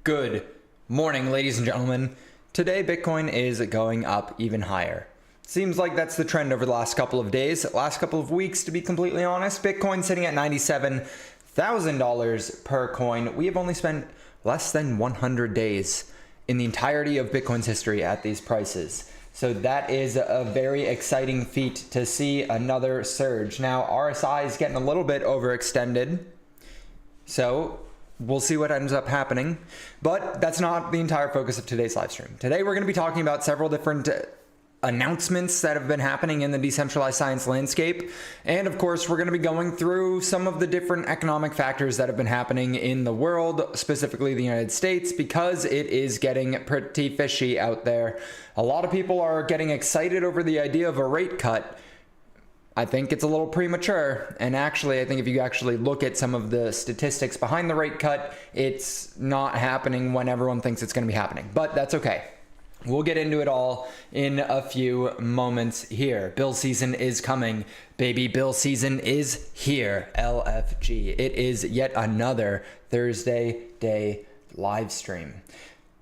Good morning, ladies and gentlemen. Today, Bitcoin is going up even higher. Seems like that's the trend over the last couple of days, last couple of weeks, to be completely honest. Bitcoin sitting at $97,000 per coin. We have only spent less than 100 days in the entirety of Bitcoin's history at these prices. So that is a very exciting feat to see another surge. Now, RSI is getting a little bit overextended. So we'll see what ends up happening, but that's not the entire focus of today's live stream. Today, we're going to be talking about several different announcements that have been happening in the decentralized science landscape. And of course, we're going to be going through some of the different economic factors that have been happening in the world, specifically the United States, because it is getting pretty fishy out there. A lot of people are getting excited over the idea of a rate cut. I think it's a little premature, and actually I think if you actually look at some of the statistics behind the rate cut, it's not happening when everyone thinks it's going to be happening, but that's okay. We'll get into it all in a few moments here. Bill season is coming, baby. Bill season is here. LFG. It is yet another Thursday day live stream.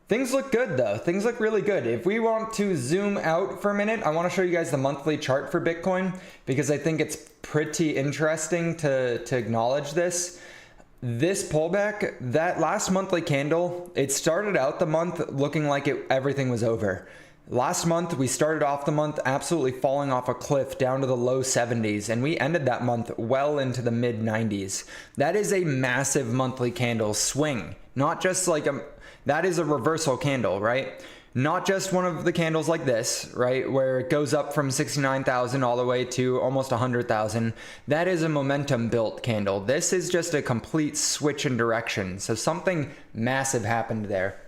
Things look good though. Things look really good. If we want to zoom out for a minute, I want to show you guys the monthly chart for Bitcoin because I think it's pretty interesting to acknowledge this. This pullback, that last monthly candle, it started out the month looking like everything was over. Last month, we started off the month absolutely falling off a cliff down to the low 70s, and we ended that month well into the mid 90s. That is a massive monthly candle swing, not just like that is a reversal candle, right? Not just one of the candles like this, right? Where it goes up from 69,000 all the way to almost 100,000. That is a momentum built candle. This is just a complete switch in direction. So something massive happened there.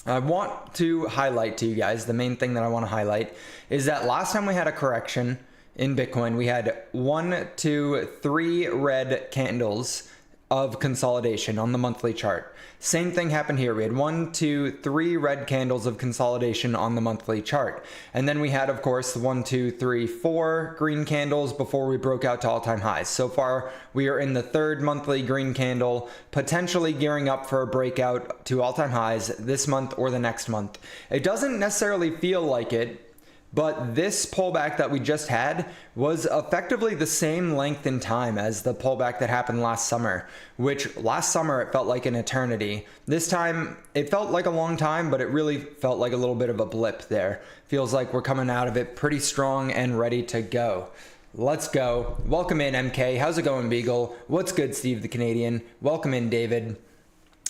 I want to highlight to you guys, the main thing that I want to highlight is that last time we had a correction in Bitcoin, we had 1, 2, 3 red candles of consolidation on the monthly chart. Same thing happened here. We had 1, 2, 3 red candles of consolidation on the monthly chart. And then we had, of course, 1, 2, 3, 4 green candles before we broke out to all-time highs. So far, we are in the third monthly green candle, potentially gearing up for a breakout to all-time highs this month or the next month. It doesn't necessarily feel like it, but this pullback that we just had was effectively the same length in time as the pullback that happened last summer, which last summer it felt like an eternity. This time it felt like a long time, but it really felt like a little bit of a blip there. Feels like we're coming out of it pretty strong and ready to go. Let's go. Welcome in, MK. How's it going, Beagle? What's good, Steve the Canadian? Welcome in, David.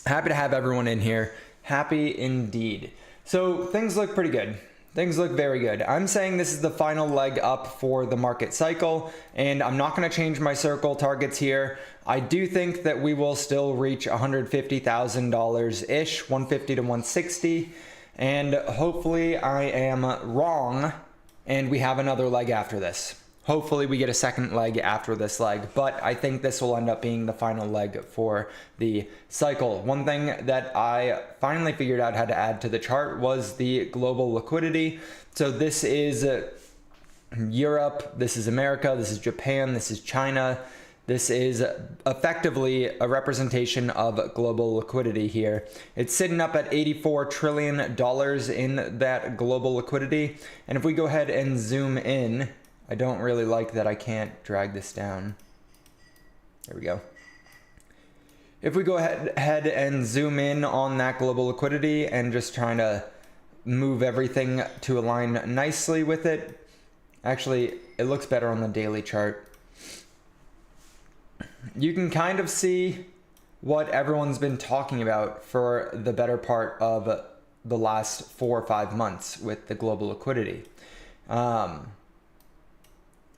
Happy to have everyone in here. Happy indeed. So things look pretty good. Things look very good. I'm saying this is the final leg up for the market cycle, and I'm not going to change my circle targets here. I do think that we will still reach $150,000-ish, 150 to 160, and hopefully I am wrong, and we have another leg after this. Hopefully we get a second leg after this leg, but I think this will end up being the final leg for the cycle. One thing that I finally figured out how to add to the chart was the global liquidity. So this is Europe, this is America, this is Japan, this is China. This is effectively a representation of global liquidity here. It's sitting up at $84 trillion in that global liquidity. And if we go ahead and zoom in, I don't really like that I can't drag this down. There we go. If we go ahead and zoom in on that global liquidity and just trying to move everything to align nicely with it. Actually, it looks better on the daily chart. You can kind of see what everyone's been talking about for the better part of the last 4 or 5 months with the global liquidity.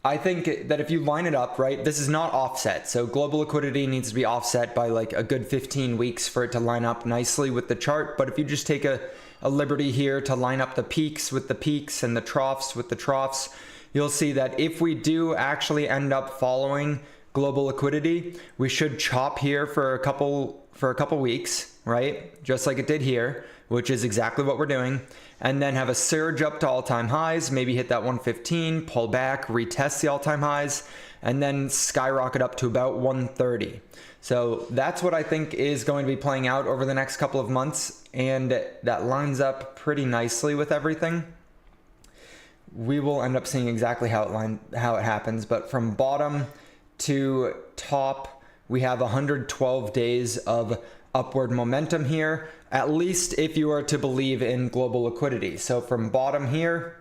I think that if you line it up, right, this is not offset. So global liquidity needs to be offset by like a good 15 weeks for it to line up nicely with the chart. But if you just take a liberty here to line up the peaks with the peaks and the troughs with the troughs, you'll see that if we do actually end up following global liquidity, we should chop here for a couple weeks, right? Just like it did here. which is exactly what we're doing, and then have a surge up to all-time highs, maybe hit that 115, pull back, retest the all-time highs, and then skyrocket up to about 130. So that's what I think is going to be playing out over the next couple of months, and that lines up pretty nicely with everything. We will end up seeing exactly how it happens, but from bottom to top, we have 112 days of upward momentum here, at least if you are to believe in global liquidity. So from bottom here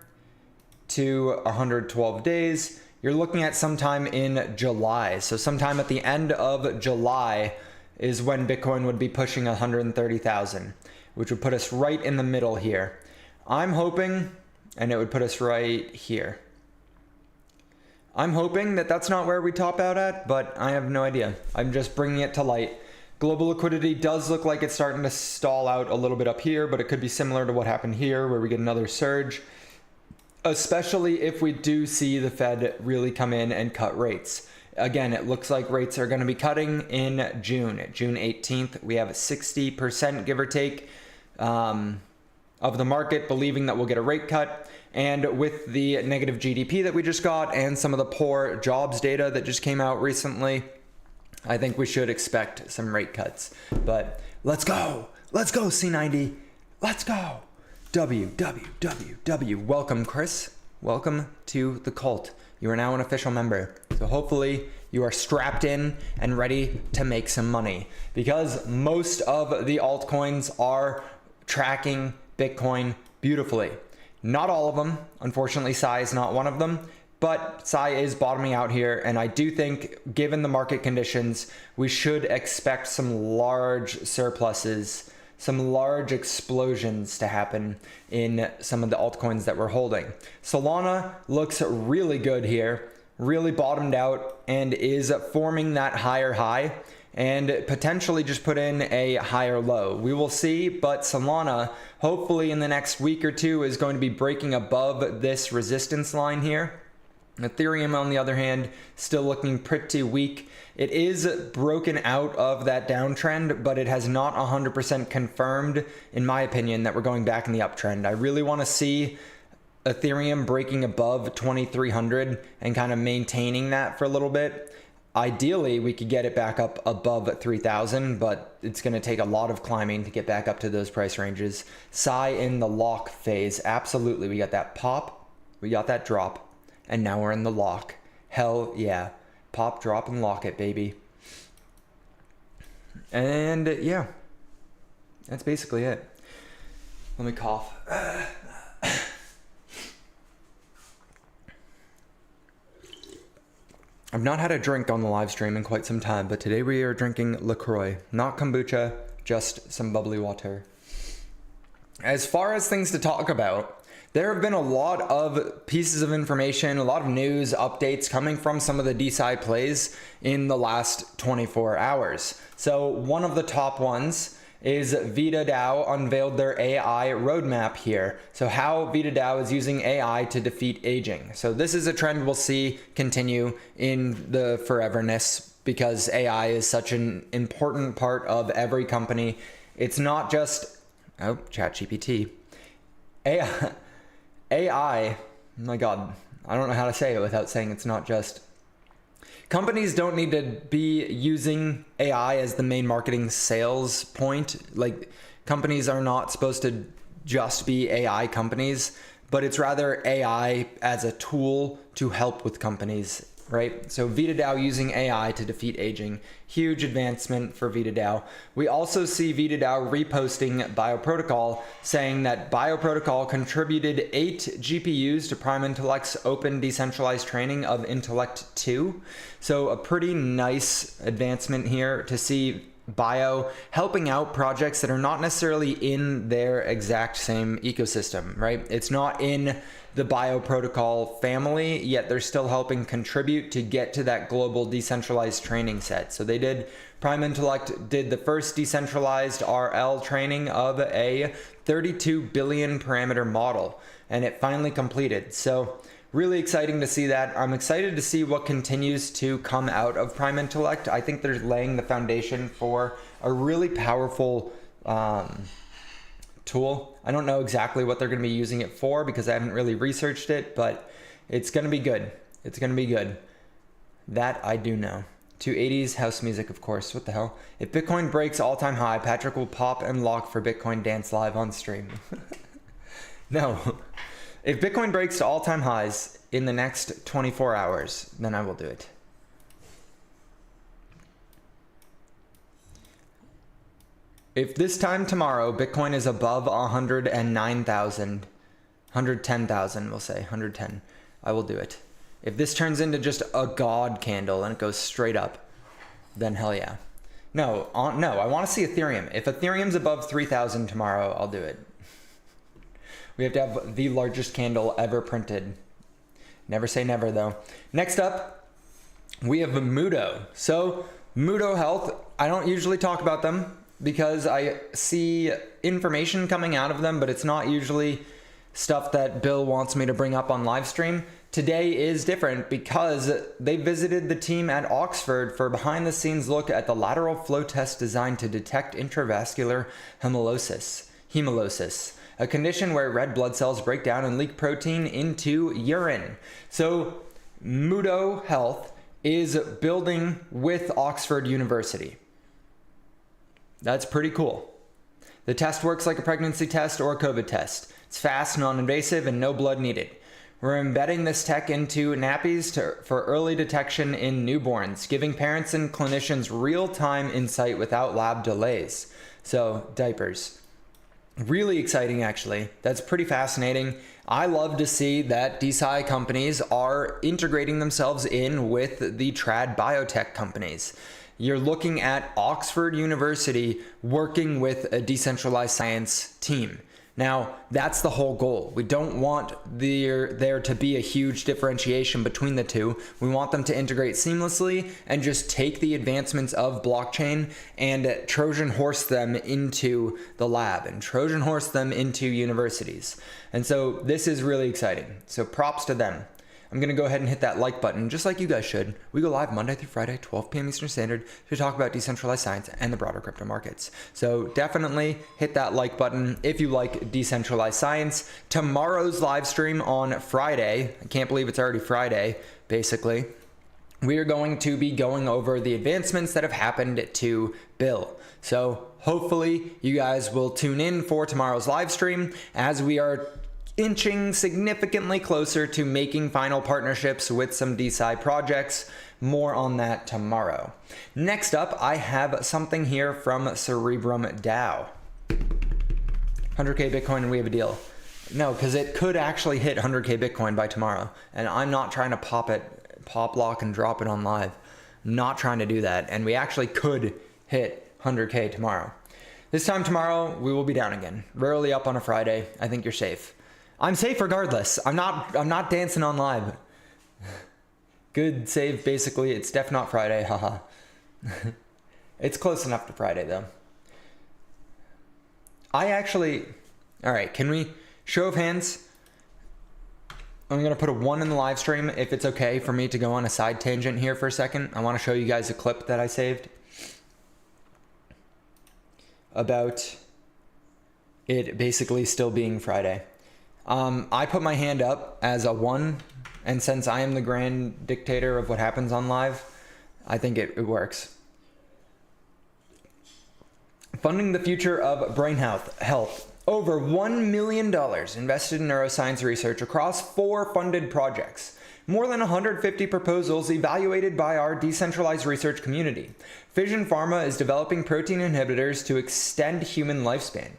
to 112 days, you're looking at sometime in July. So sometime at the end of July is when Bitcoin would be pushing 130,000, which would put us right in the middle here. I'm hoping, and it would put us right here. I'm hoping that that's not where we top out at, but I have no idea. I'm just bringing it to light. Global liquidity does look like it's starting to stall out a little bit up here, but it could be similar to what happened here where we get another surge, especially if we do see the Fed really come in and cut rates. Again, it looks like rates are going to be cutting in June 18th. We have a 60%, give or take, of the market believing that we'll get a rate cut. And with the negative GDP that we just got and some of the poor jobs data that just came out recently, I think we should expect some rate cuts. But let's go C90, let's go. WWWW. Welcome, Chris. Welcome to the cult. You are now an official member. So hopefully you are strapped in and ready to make some money, because most of the altcoins are tracking Bitcoin beautifully. Not all of them. Unfortunately, DeSci is not one of them, but DeSci is bottoming out here. And I do think, given the market conditions, we should expect some large surpluses, some large explosions to happen in some of the altcoins that we're holding. Solana looks really good here, really bottomed out and is forming that higher high and potentially just put in a higher low. We will see, but Solana, hopefully in the next week or two, is going to be breaking above this resistance line here. Ethereum, on the other hand, still looking pretty weak. It is broken out of that downtrend, but it has not 100% confirmed, in my opinion, that we're going back in the uptrend. I really want to see Ethereum breaking above 2,300 and kind of maintaining that for a little bit. Ideally, we could get it back up above 3,000, but it's going to take a lot of climbing to get back up to those price ranges. DeSci in the lock phase. Absolutely. We got that pop, we got that drop, and now we're in the lock. Hell yeah. Pop, drop, and lock it, baby. And yeah, that's basically it. Let me cough. I've not had a drink on the live stream in quite some time, but today we are drinking LaCroix. Not kombucha, just some bubbly water. As far as things to talk about, there have been a lot of pieces of information, a lot of news updates coming from some of the DeSci plays in the last 24 hours. So one of the top ones is Athena Dow unveiled their AI roadmap here. So how Athena Dow is using AI to defeat aging. So this is a trend we'll see continue in the foreverness, because AI is such an important part of every company. It's not just, oh, ChatGPT. AI, oh my God, I don't know how to say it without saying it's not just. Companies don't need to be using AI as the main marketing sales point. Like, companies are not supposed to just be AI companies, but it's rather AI as a tool to help with companies, right? So Athena Dow using AI to defeat aging. Huge advancement for Athena Dow. We also see Athena Dow reposting BioProtocol, saying that BioProtocol contributed 8 GPUs to Prime Intellect's open decentralized training of Intellect 2. So a pretty nice advancement here to see Bio helping out projects that are not necessarily in their exact same ecosystem, right? It's not in the BioProtocol family, yet they're still helping contribute to get to that global decentralized training set. So they did, Prime Intellect did the first decentralized RL training of a 32 billion parameter model, and it finally completed. So really exciting to see that. I'm excited to see what continues to come out of Prime Intellect. I think they're laying the foundation for a really powerful tool. I don't know exactly what they're going to be using it for because I haven't really researched it, but it's going to be good. It's going to be good. That I do know. 280s house music, of course. What the hell? If Bitcoin breaks all-time high, Patrick will pop and lock for Bitcoin dance live on stream. No. If Bitcoin breaks to all-time highs in the next 24 hours, then I will do it. If this time tomorrow Bitcoin is above 109,000, 110,000, we'll say 110, I will do it. If this turns into just a god candle and it goes straight up, then hell yeah. No, I want to see Ethereum. If Ethereum's above 3,000 tomorrow, I'll do it. We have to have the largest candle ever printed. Never say never, though. Next up, we have Mudo. So Mudo Health, I don't usually talk about them because I see information coming out of them, but it's not usually stuff that Bill wants me to bring up on live stream. Today is different because they visited the team at Oxford for behind the scenes look at the lateral flow test designed to detect intravascular hemolysis, a condition where red blood cells break down and leak protein into urine. So Mudo Health is building with Oxford University. That's pretty cool. The test works like a pregnancy test or a COVID test. It's fast, non-invasive, and no blood needed. We're embedding this tech into nappies for early detection in newborns, giving parents and clinicians real-time insight without lab delays. So, diapers. Really exciting, actually. That's pretty fascinating. I love to see that DeSci companies are integrating themselves in with the trad biotech companies. You're looking at Oxford University working with a decentralized science team. Now, that's the whole goal. We don't want there to be a huge differentiation between the two. We want them to integrate seamlessly and just take the advancements of blockchain and Trojan horse them into the lab and Trojan horse them into universities. And so this is really exciting. So props to them. I'm going to go ahead and hit that like button, just like you guys should. We go live Monday through Friday, 12 p.m. Eastern Standard, to talk about decentralized science and the broader crypto markets. So definitely hit that like button if you like decentralized science. Tomorrow's live stream on Friday, I can't believe it's already Friday, basically, we are going to be going over the advancements that have happened to Bill. So hopefully you guys will tune in for tomorrow's live stream as we are inching significantly closer to making final partnerships with some DeSci projects. More on that tomorrow. Next up, I have something here from Cerebrum DAO. 100k Bitcoin and we have a deal. No, because it could actually hit 100k Bitcoin by tomorrow. And I'm not trying to pop lock and drop it on live. I'm not trying to do that. And we actually could hit 100k tomorrow. This time tomorrow, we will be down again. Rarely up on a Friday. I think you're safe. I'm safe regardless. I'm not dancing on live. Good save, basically. It's def not Friday, haha. It's close enough to Friday, though. Alright, can we, show of hands? I'm going to put a 1 in the live stream if it's okay for me to go on a side tangent here for a second. I want to show you guys a clip that I saved about it basically still being Friday. I put my hand up as a 1, and since I am the grand dictator of what happens on live, I think it works. Funding the future of brain health. Over $1 million invested in neuroscience research across 4 funded projects. More than 150 proposals evaluated by our decentralized research community. Fision Pharma is developing protein inhibitors to extend human lifespan.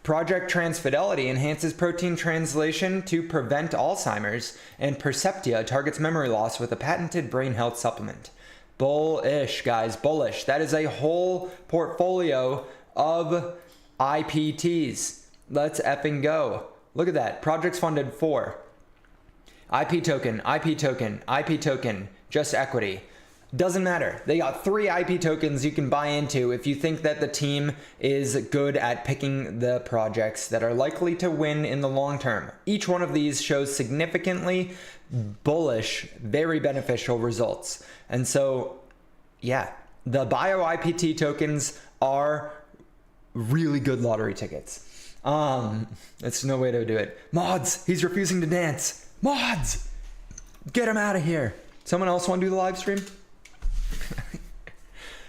Project Transfidelity enhances protein translation to prevent Alzheimer's, and Perceptia targets memory loss with a patented brain health supplement. Bullish, guys, bullish. That is a whole portfolio of IPTs. Let's effing go. Look at that. Projects funded 4. IP token, IP token, IP token, just equity. Doesn't matter. They got 3 IP tokens you can buy into if you think that the team is good at picking the projects that are likely to win in the long term. Each one of these shows significantly bullish, very beneficial results. And so, yeah, the bio IPT tokens are really good lottery tickets. That's no way to do it. Mods, he's refusing to dance. Mods, get him out of here. Someone else want to do the live stream?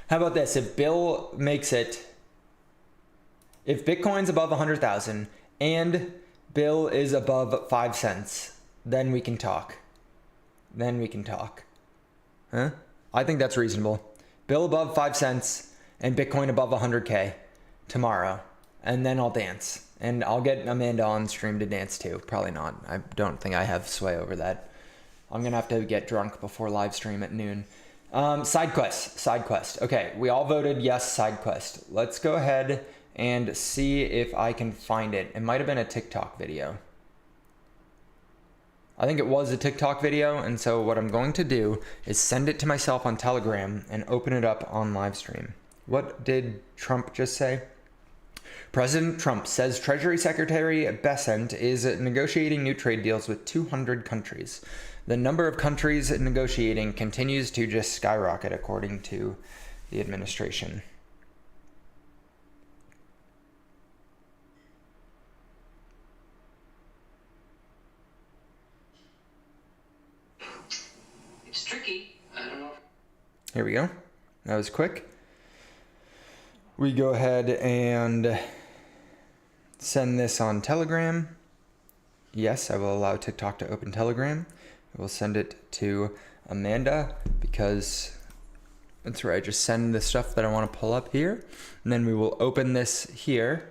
How about this? If Bill makes it, if Bitcoin's above 100,000 and Bill is above 5 cents, then we can talk. Then we can talk. Huh? I think that's reasonable. Bill above 5 cents and Bitcoin above 100K tomorrow. And then I'll dance. And I'll get Amanda on stream to dance too. Probably not. I don't think I have sway over that. I'm going to have to get drunk before live stream at noon. Side quest. Okay, we all voted yes, side quest. Let's go ahead and see if I can find it. It might have been a TikTok video. I think it was a TikTok video, and so what I'm going to do is send it to myself on Telegram and open it up on live stream. What did Trump just say? President Trump says Treasury Secretary Bessent is negotiating new trade deals with 200 countries. The number of countries negotiating continues to just skyrocket, according to the administration. It's tricky. I don't know. Here we go. That was quick. We go ahead and send this on Telegram. Yes, I will allow TikTok to open Telegram. I will send it to Amanda because that's where I just send the stuff that I want to pull up here. And then we will open this here.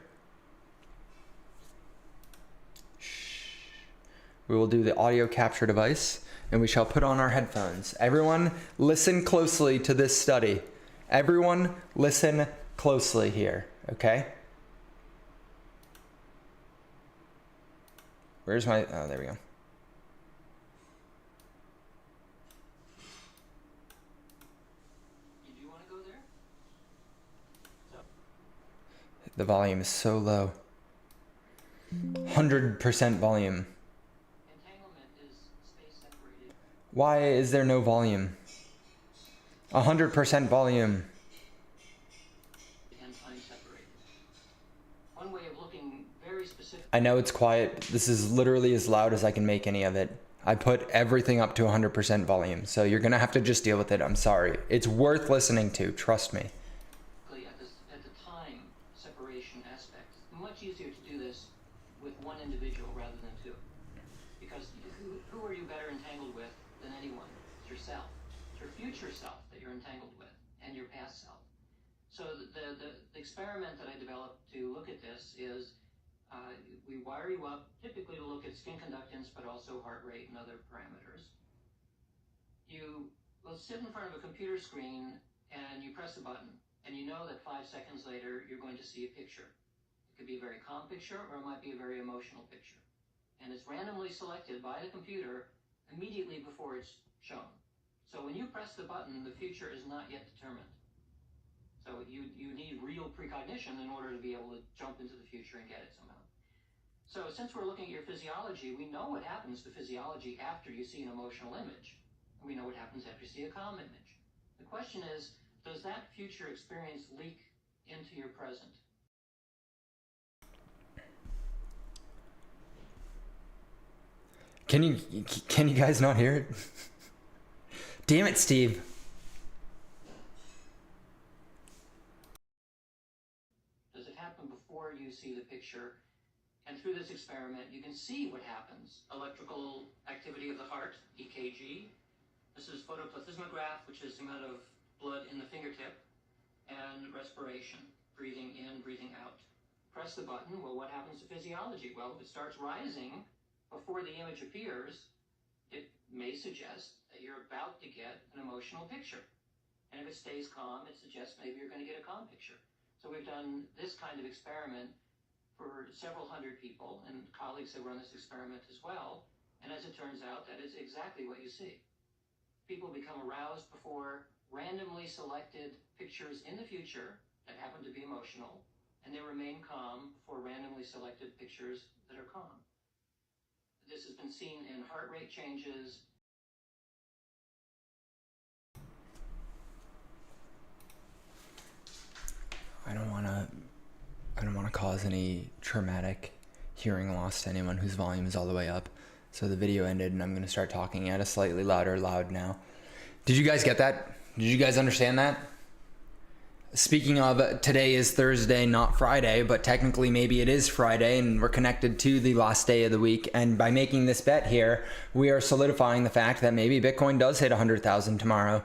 We will do the audio capture device and we shall put on our headphones. Everyone listen closely to this study. Everyone listen closely here, okay? Where's my, oh, there we go. Did you want to go there? The volume is so low. 100% volume. Entanglement is space separated. Why is there no volume? 100% volume. And time separated. One way of looking very specific. I know it's quiet. This is literally as loud as I can make any of it. I put everything up to 100% volume, so you're gonna have to just deal with it. I'm sorry. It's worth listening to, trust me. At the time separation aspect, much easier to do this with one individual rather than two. Because who are you better entangled with than anyone? It's yourself. It's your future self that you're entangled with, and your past self. So the experiment that I developed to look at this is we wire you up typically to look at skin conductance, but also heart rate and other parameters. Will sit in front of a computer screen and you press a button, and you know that 5 seconds later you're going to see a picture. It could be a very calm picture or it might be a very emotional picture. And it's randomly selected by the computer immediately before it's shown. So when you press the button, the future is not yet determined. So you need real precognition in order to be able to jump into the future and get it somehow. So since we're looking at your physiology, we know what happens to physiology after you see an emotional image. And we know what happens after you see a calm image. The question is, does that future experience leak into your present? Can you guys not hear it? Damn it, Steve. Does it happen before you see the picture? And through this experiment, you can see what happens. Electrical activity of the heart, EKG. This is photoplethysmograph, which is the amount of blood in the fingertip, and respiration, breathing in, breathing out. Press the button. Well, what happens to physiology? Well, if it starts rising before the image appears, it may suggest that you're about to get an emotional picture. And if it stays calm, it suggests maybe you're going to get a calm picture. So we've done this kind of experiment for several hundred people, and colleagues have run this experiment as well. And as it turns out, that is exactly what you see. People become aroused before randomly selected pictures in the future that happen to be emotional, and they remain calm for randomly selected pictures that are calm. This has been seen in heart rate changes. I don't want to cause cause any traumatic hearing loss to anyone whose volume is all the way up. So the video ended and I'm going to start talking at a slightly louder loud now. Did you guys get that? Did you guys understand that? Speaking of, today is Thursday, not Friday, but technically maybe it is Friday and we're connected to the last day of the week. And by making this bet here, we are solidifying the fact that maybe Bitcoin does hit 100,000 tomorrow.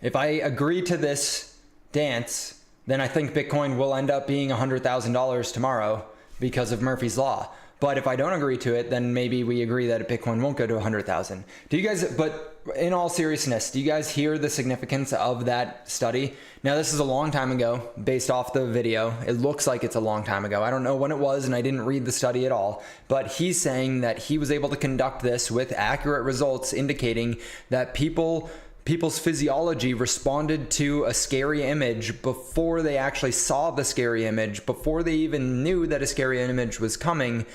If I agree to this dance, then I think Bitcoin will end up being $100,000 tomorrow because of Murphy's Law. But if I don't agree to it, then maybe we agree that Bitcoin won't go to 100,000. Do you guys, but in all seriousness, do you guys hear the significance of that study? Now, this is a long time ago based off the video. It looks like it's a long time ago. I don't know when it was and I didn't read the study at all, but he's saying that he was able to conduct this with accurate results indicating that people's physiology responded to a scary image before they actually saw the scary image, before they even knew that a scary image was coming,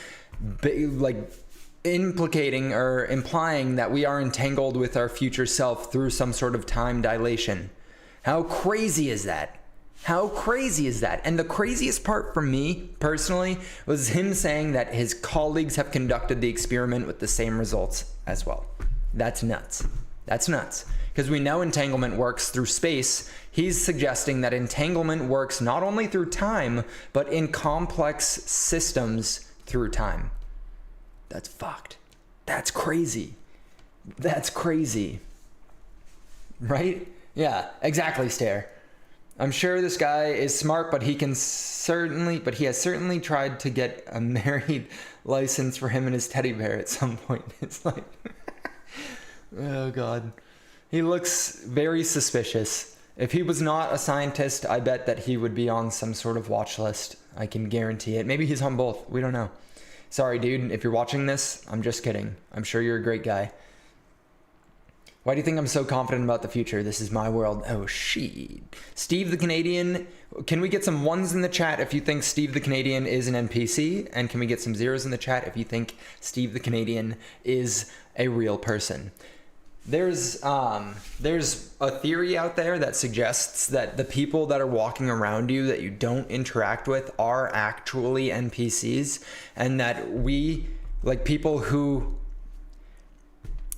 like implicating or implying that we are entangled with our future self through some sort of time dilation. How crazy is that? How crazy is that? And the craziest part for me personally was him saying that his colleagues have conducted the experiment with the same results as well. That's nuts. That's nuts. Because we know entanglement works through space. He's suggesting that entanglement works not only through time, but in complex systems through time. That's fucked. That's crazy. That's crazy. Right? Yeah, exactly, Stare. I'm sure this guy is smart, but he has certainly tried to get a married license for him and his teddy bear at some point. It's like, oh God. He looks very suspicious. If he was not a scientist, I bet that he would be on some sort of watch list. I can guarantee it. Maybe he's on both. We don't know. Sorry, dude. If you're watching this, I'm just kidding. I'm sure you're a great guy. Why do you think I'm so confident about the future? This is my world. Oh, shit. Steve the Canadian. Can we get some ones in the chat if you think Steve the Canadian is an NPC? And can we get some zeros in the chat if you think Steve the Canadian is a real person? There's a theory out there that suggests that the people that are walking around you that you don't interact with are actually NPCs, and that we, like people who,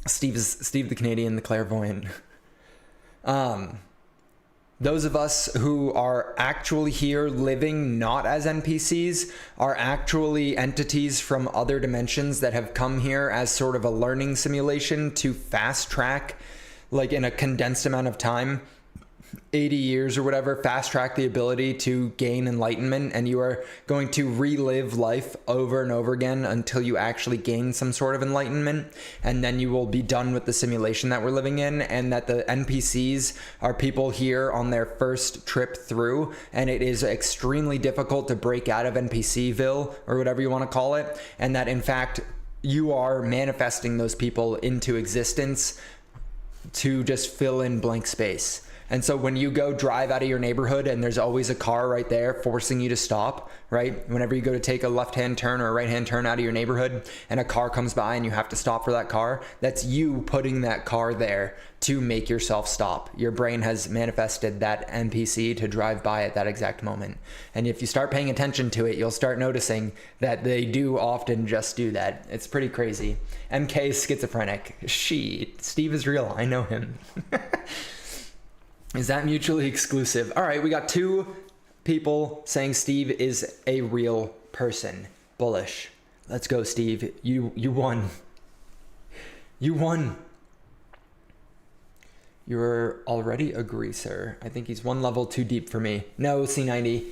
Steve the Canadian, the clairvoyant, those of us who are actually here living not as NPCs are actually entities from other dimensions that have come here as sort of a learning simulation to fast track, like in a condensed amount of time, 80 years or whatever, fast track the ability to gain enlightenment, and you are going to relive life over and over again until you actually gain some sort of enlightenment, and then you will be done with the simulation that we're living in, and that the NPCs are people here on their first trip through, and it is extremely difficult to break out of NPCville or whatever you want to call it, and that in fact you are manifesting those people into existence to just fill in blank space. And so when you go drive out of your neighborhood and there's always a car right there forcing you to stop, right? Whenever you go to take a left-hand turn or a right-hand turn out of your neighborhood and a car comes by and you have to stop for that car, that's you putting that car there to make yourself stop. Your brain has manifested that NPC to drive by at that exact moment. And if you start paying attention to it, you'll start noticing that they do often just do that. It's pretty crazy. MK is schizophrenic. Steve is real. I know him. Is that mutually exclusive? All right, we got two people saying Steve is a real person. Bullish. Let's go, Steve. You won. You won. You're already a greaser. I think he's one level too deep for me. No, C90.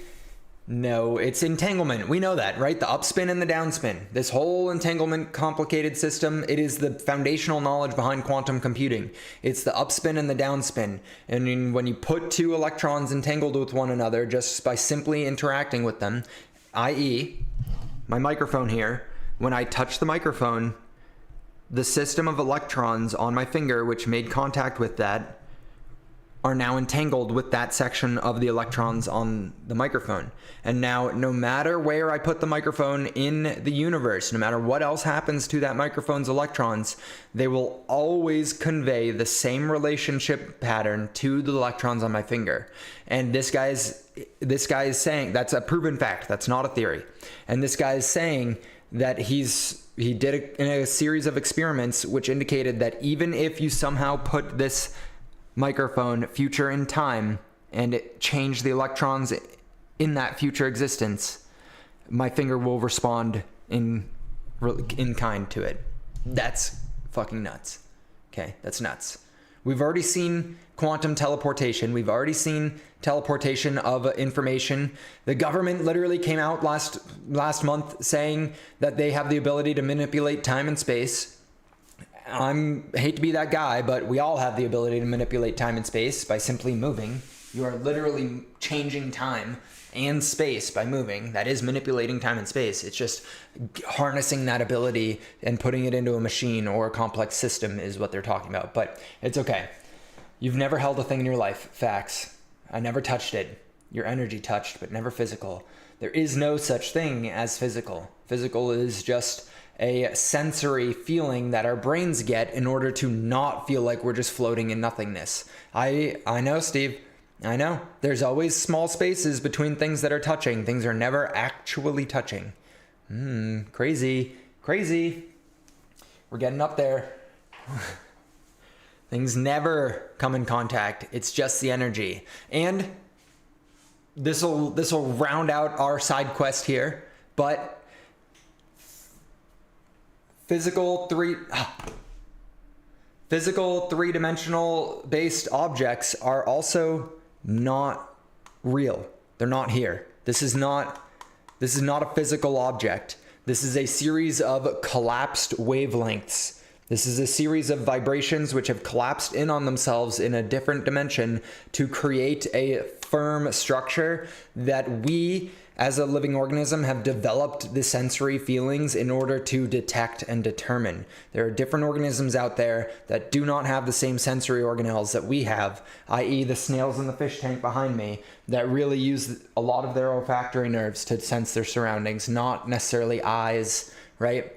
No, it's entanglement. We know that, right? The upspin and the downspin. This whole entanglement complicated system, it is the foundational knowledge behind quantum computing. It's the upspin and the downspin. And when you put two electrons entangled with one another just by simply interacting with them, i.e., my microphone here, when I touch the microphone, the system of electrons on my finger, which made contact with that, are now entangled with that section of the electrons on the microphone. And now, no matter where I put the microphone in the universe, no matter what else happens to that microphone's electrons, they will always convey the same relationship pattern to the electrons on my finger. And this guy is saying, that's a proven fact, that's not a theory. And this guy is saying that he did in a series of experiments which indicated that even if you somehow put this microphone future in time and it changed the electrons in that future existence, my finger will respond in kind to it. That's fucking nuts. Okay, that's nuts. We've already seen quantum teleportation. We've already seen teleportation of information. The government literally came out last month saying that they have the ability to manipulate time and space. I hate to be that guy, but we all have the ability to manipulate time and space by simply moving. You are literally changing time and space by moving. That is manipulating time and space. It's just harnessing that ability and putting it into a machine or a complex system is what they're talking about. But it's okay. You've never held a thing in your life. Facts. I never touched it. Your energy touched, but never physical. There is no such thing as physical. Physical is just a sensory feeling that our brains get in order to not feel like we're just floating in nothingness. I know, Steve. I know. There's always small spaces between things that are touching. Things are never actually touching. Crazy. Crazy. We're getting up there. Things never come in contact. It's just the energy. And this'll round out our side quest here, but physical three-dimensional based objects are also not real. They're not here. This is not a physical object. This is a series of collapsed wavelengths. This is a series of vibrations which have collapsed in on themselves in a different dimension to create a firm structure that we, as a living organism, have developed the sensory feelings in order to detect and determine. There are different organisms out there that do not have the same sensory organelles that we have, i.e. the snails in the fish tank behind me, that really use a lot of their olfactory nerves to sense their surroundings, not necessarily eyes, right?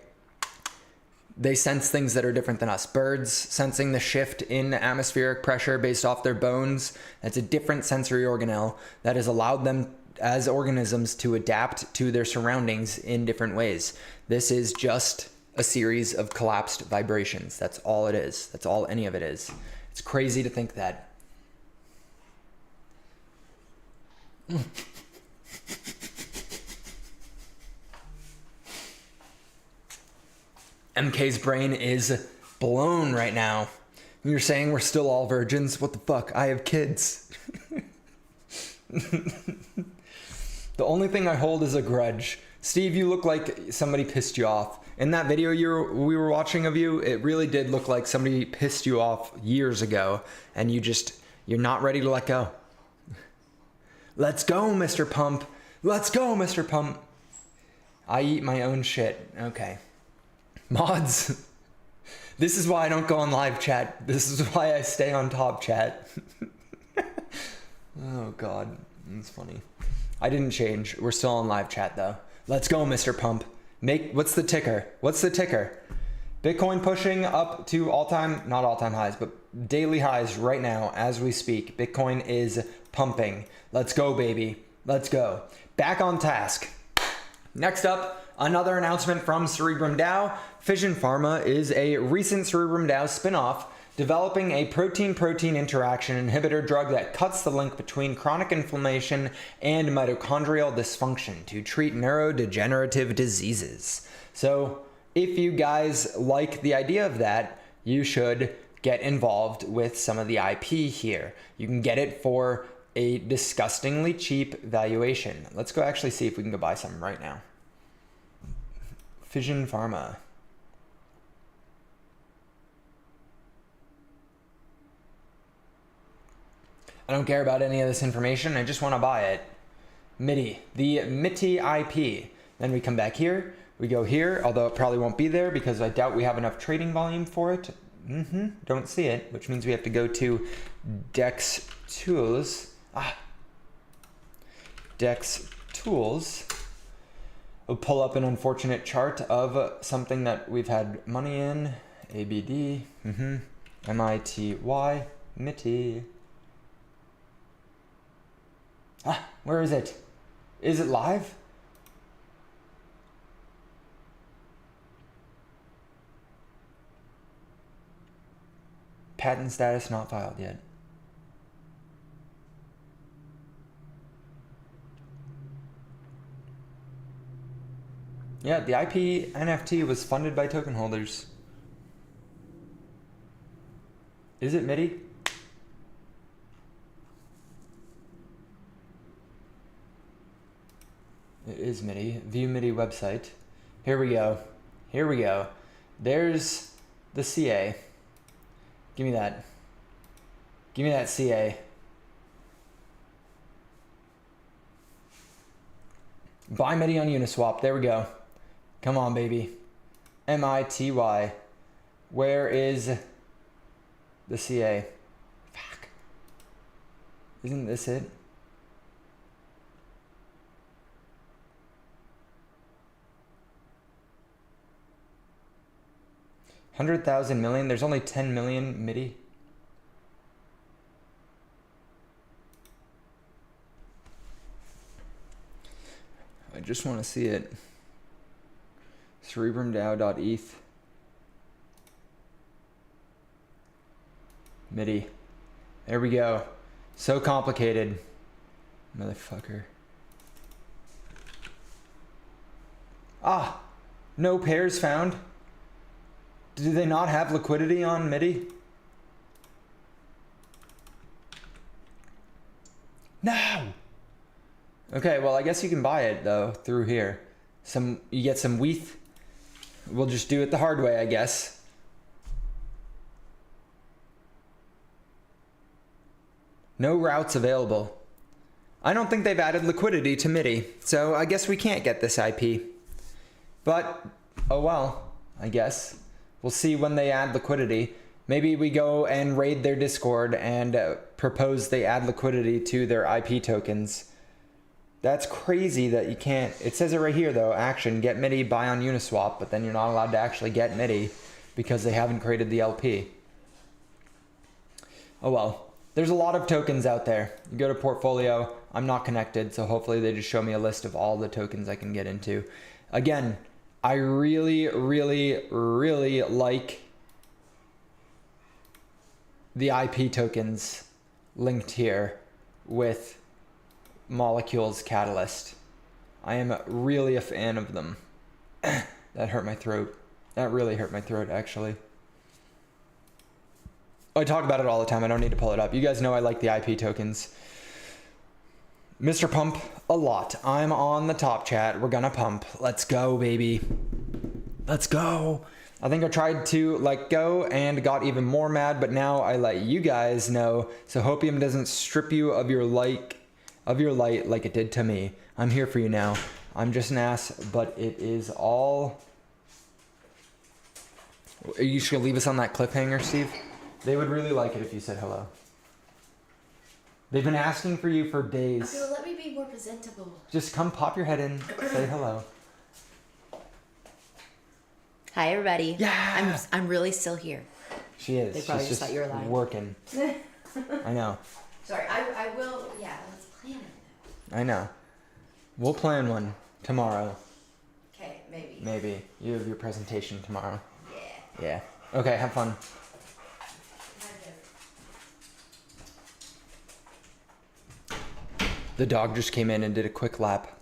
They sense things that are different than us. Birds sensing the shift in atmospheric pressure based off their bones. That's a different sensory organelle that has allowed them as organisms to adapt to their surroundings in different ways. This is just a series of collapsed vibrations. That's all it is. That's all any of it is. It's crazy to think that. MK's brain is blown right now. You're saying we're still all virgins? What the fuck? I have kids. The only thing I hold is a grudge. Steve, you look like somebody pissed you off. In that video we were watching of you, it really did look like somebody pissed you off years ago, and you're not ready to let go. Let's go, Mr. Pump. Let's go, Mr. Pump. I eat my own shit. Okay. Mods. This is why I don't go on live chat. This is why I stay on top chat. Oh, God. That's funny. I didn't change. We're still on live chat, though. Let's go, Mr. Pump. What's the ticker? What's the ticker? Bitcoin pushing up to not all-time highs, but daily highs right now as we speak. Bitcoin is pumping. Let's go, baby. Let's go. Back on task. Next up, another announcement from Cerebrum Dow. Fision Pharma is a recent Cerebrum Dow spinoff developing a protein-protein interaction inhibitor drug that cuts the link between chronic inflammation and mitochondrial dysfunction to treat neurodegenerative diseases. So if you guys like the idea of that, you should get involved with some of the IP here. You can get it for a disgustingly cheap valuation. Let's go actually see if we can go buy some right now. Fision Pharma. I don't care about any of this information. I just want to buy it. MIDI, the MIDI IP. Then we come back here. We go here, although it probably won't be there because I doubt we have enough trading volume for it. Don't see it, which means we have to go to Dex Tools. Dex Tools. We'll pull up an unfortunate chart of something that we've had money in. ABD. MITY. MITY. Where is it? Is it live? Patent status not filed yet. Yeah, the IP NFT was funded by token holders. Is it MIDI? It is MIDI. View MIDI website. Here we go. Here we go. There's the CA. Give me that. Give me that CA. Buy MIDI on Uniswap. There we go. Come on, baby. MITY. Where is the CA? Fuck. Isn't this it? $100,000 million. There's only 10 million MIDI. I just want to see it. CerebrumDAO.eth. MIDI. There we go. So complicated. Motherfucker. No pairs found. Do they not have liquidity on MIDI? No! Okay, well I guess you can buy it though through here. You get some WETH. We'll just do it the hard way, I guess. No routes available. I don't think they've added liquidity to MIDI, so I guess we can't get this IP. But, oh well, I guess. We'll see when they add liquidity. Maybe we go and raid their Discord and propose they add liquidity to their IP tokens. That's crazy that you can't. It says it right here though, action, get MIDI, buy on Uniswap, but then you're not allowed to actually get MIDI because they haven't created the LP. Oh well. There's a lot of tokens out there. You go to portfolio, I'm not connected, so hopefully they just show me a list of all the tokens I can get into. Again, I really, really, really like the IP tokens linked here with Molecules Catalyst. I am really a fan of them. That hurt my throat. That really hurt my throat, actually. I talk about it all the time. I don't need to pull it up. You guys know I like the IP tokens. Mr. Pump, a lot. I'm on the top chat. We're gonna pump. Let's go, baby. Let's go. I think I tried to let go and got even more mad, but now I let you guys know. So Hopium doesn't strip you of your light like it did to me. I'm here for you now. I'm just an ass, but it is all... Are you just gonna leave us on that cliffhanger, Steve? They would really like it if you said hello. They've been asking for you for days. Okay, well, let me be more presentable. Just come pop your head in, say hello. Hi, everybody. Yeah. I'm really still here. She is. They probably She's just thought you were lying. Working. I know. Sorry, I will, yeah, let's plan it. I know. We'll plan one tomorrow. Okay, maybe. Maybe. You have your presentation tomorrow. Yeah. Yeah. Okay, have fun. The dog just came in and did a quick lap.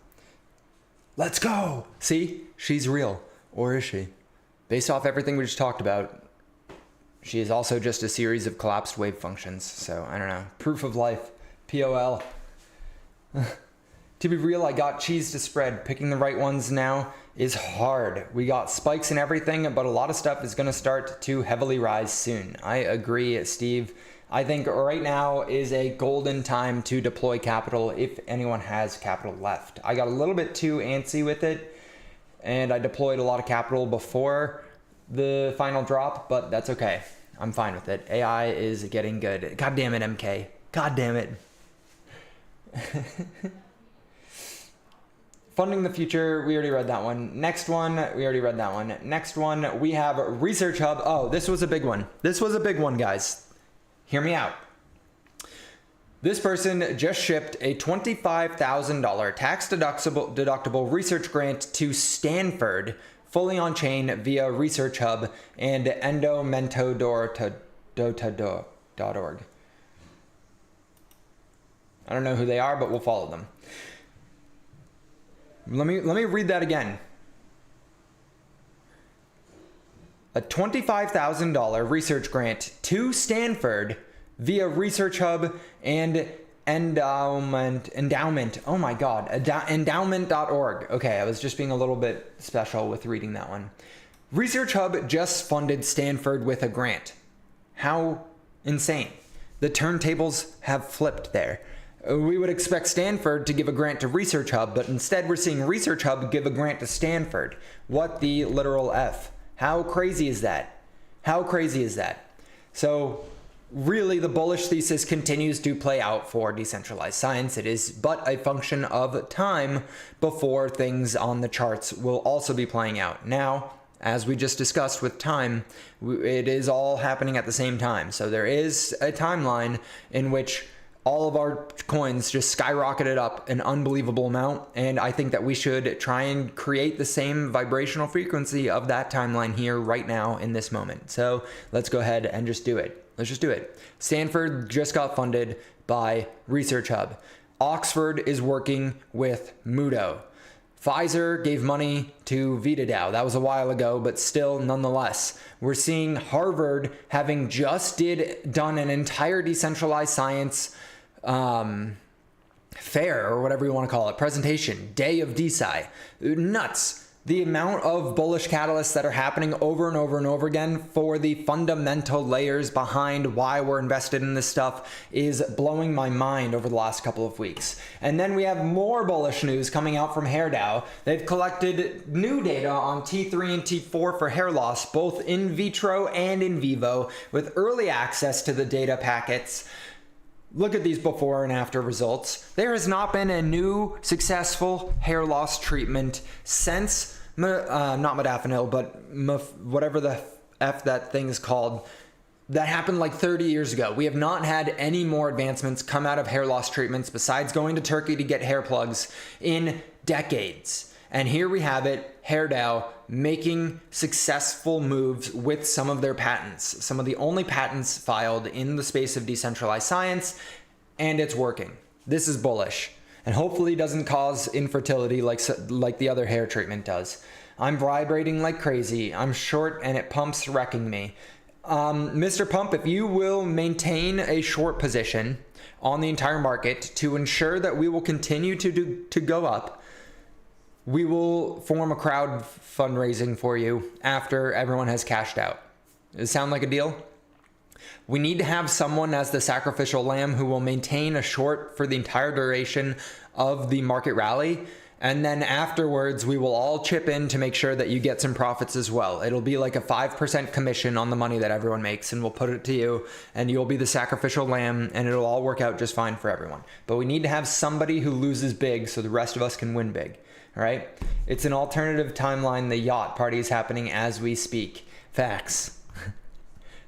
Let's go! See? She's real. Or is she? Based off everything we just talked about, she is also just a series of collapsed wave functions. So, I don't know. Proof of life. POL. To be real, I got cheese to spread. Picking the right ones now is hard. We got spikes and everything, but a lot of stuff is going to start to heavily rise soon. I agree, Steve. I think right now is a golden time to deploy capital if anyone has capital left. I got a little bit too antsy with it, and I deployed a lot of capital before the final drop, but that's okay. I'm fine with it. AI is getting good. God damn it, MK. God damn it. Funding the future, we already read that one. Next one, we already read that one. Next one, we have Research Hub. Oh, this was a big one. This was a big one, guys. Hear me out. This person just shipped a $25,000 tax deductible research grant to Stanford, fully on chain via Research Hub and endomentodor.org. I don't know who they are, but we'll follow them. Let me read that again. A $25,000 research grant to Stanford via Research Hub and endowment. Oh my God, endowment.org. Okay, I was just being a little bit special with reading that one. Research Hub just funded Stanford with a grant. How insane. The turntables have flipped there. We would expect Stanford to give a grant to Research Hub, but instead we're seeing Research Hub give a grant to Stanford. What the literal F? How crazy is that? How crazy is that? So really the bullish thesis continues to play out for decentralized science. It is but a function of time before things on the charts will also be playing out. Now, as we just discussed with time, it is all happening at the same time. So there is a timeline in which all of our coins just skyrocketed up an unbelievable amount. And I think that we should try and create the same vibrational frequency of that timeline here right now in this moment. So let's go ahead and just do it. Let's just do it. Stanford just got funded by Research Hub. Oxford is working with Mudo. Pfizer gave money to Athena Dow. That was a while ago, but still, nonetheless, we're seeing Harvard having just done an entire decentralized science fair, or whatever you want to call it, presentation, day of DeSci. Nuts. The amount of bullish catalysts that are happening over and over and over again for the fundamental layers behind why we're invested in this stuff is blowing my mind over the last couple of weeks. And then we have more bullish news coming out from Herdow. They've collected new data on T3 and T4 for hair loss, both in vitro and in vivo, with early access to the data packets. Look at these before and after results. There has not been a new successful hair loss treatment since, not modafinil, but whatever the F that thing is called, that happened like 30 years ago. We have not had any more advancements come out of hair loss treatments besides going to Turkey to get hair plugs in decades. And here we have it, Herdow making successful moves with some of their patents, some of the only patents filed in the space of decentralized science, and it's working. This is bullish, and hopefully doesn't cause infertility like the other hair treatment does. I'm vibrating like crazy. I'm short and it pumps wrecking me. Mr. Pump, if you will maintain a short position on the entire market to ensure that we will continue to go up, we will form a crowd fundraising for you after everyone has cashed out. Does it sound like a deal? We need to have someone as the sacrificial lamb who will maintain a short for the entire duration of the market rally. And then afterwards, we will all chip in to make sure that you get some profits as well. It'll be like a 5% commission on the money that everyone makes, and we'll put it to you, and you'll be the sacrificial lamb, and it'll all work out just fine for everyone. But we need to have somebody who loses big so the rest of us can win big. All right? It's an alternative timeline. The yacht party is happening as we speak. Facts.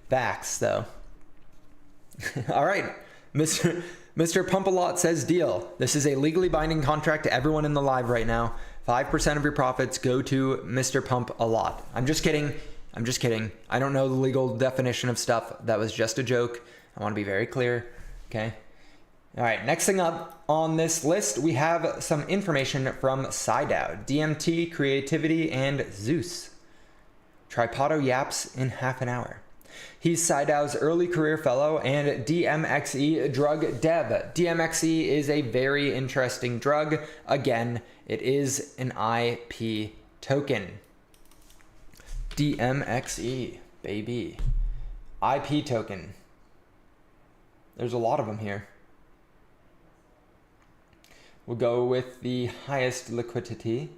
Facts, though. All right. Mr. Pump-A-Lot says deal. This is a legally binding contract to everyone in the live right now. 5% of your profits go to Mr. Pump-A-Lot. I'm just kidding. I'm just kidding. I don't know the legal definition of stuff. That was just a joke. I want to be very clear. Okay? All right, next thing up on this list, we have some information from SciDow, DMT, Creativity, and Zeus. Tripodo yaps in half an hour. He's SciDow's early career fellow and DMXE drug dev. DMXE is a very interesting drug. Again, it is an IP token. DMXE, baby. IP token. There's a lot of them here. We'll go with the highest liquidity.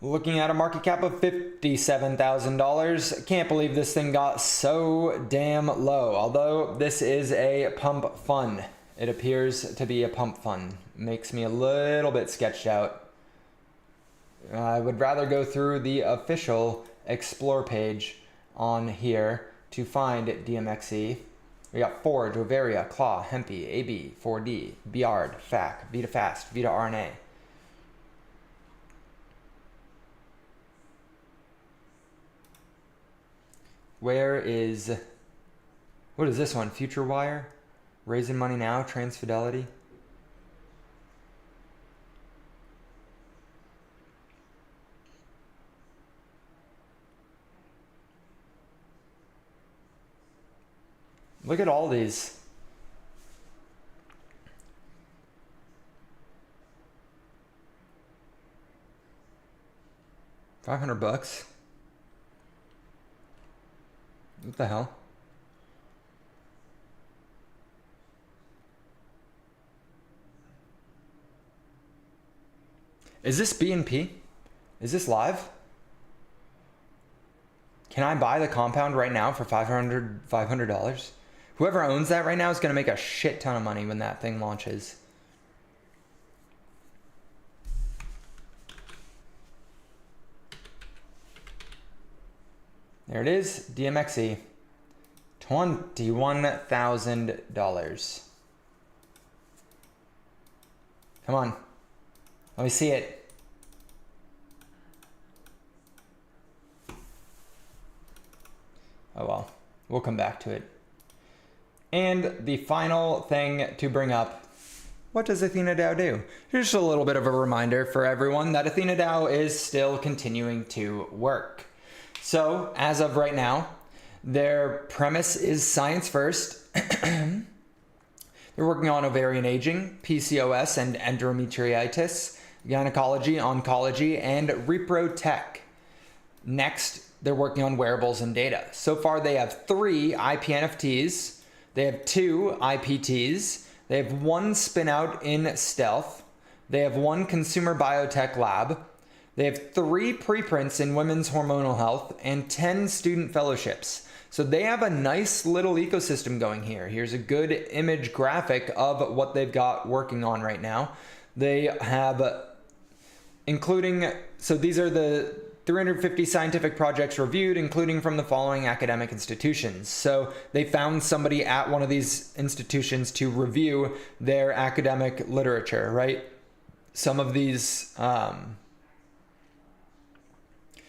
Looking at a market cap of $57,000. Can't believe this thing got so damn low. Although this is a pump fund. It appears to be a pump fund. Makes me a little bit sketched out. I would rather go through the official explore page on here to find DMXE. We got Forge, Ovaria, Claw, Hempy, AB, 4D, Biard, FAC, VitaFast, Vita RNA. Where is, what is this one? Future Wire? Raising money now, Transfidelity. Look at all these. $500. What the hell? Is this BNP? Is this live? Can I buy the compound right now for $500? Whoever owns that right now is going to make a shit ton of money when that thing launches. There it is, DMXE. $21,000. Come on. Let me see it. Oh well, we'll come back to it. And the final thing to bring up, what does Athena Dow do? Just a little bit of a reminder for everyone that Athena Dow is still continuing to work. So as of right now, their premise is science first. They're working on ovarian aging, PCOS and endometriosis, gynecology, oncology, and repro tech. Next, they're working on wearables and data. So far, they have 3 IPNFTs. They have 2 IPTs. They have 1 spin-out in stealth. They have 1 consumer biotech lab. They have 3 preprints in women's hormonal health and 10 student fellowships. So they have a nice little ecosystem going here. Here's a good image graphic of what they've got working on right now. They have, including, so these are the 350 scientific projects reviewed, including from the following academic institutions. So they found somebody at one of these institutions to review their academic literature, right? Some of these,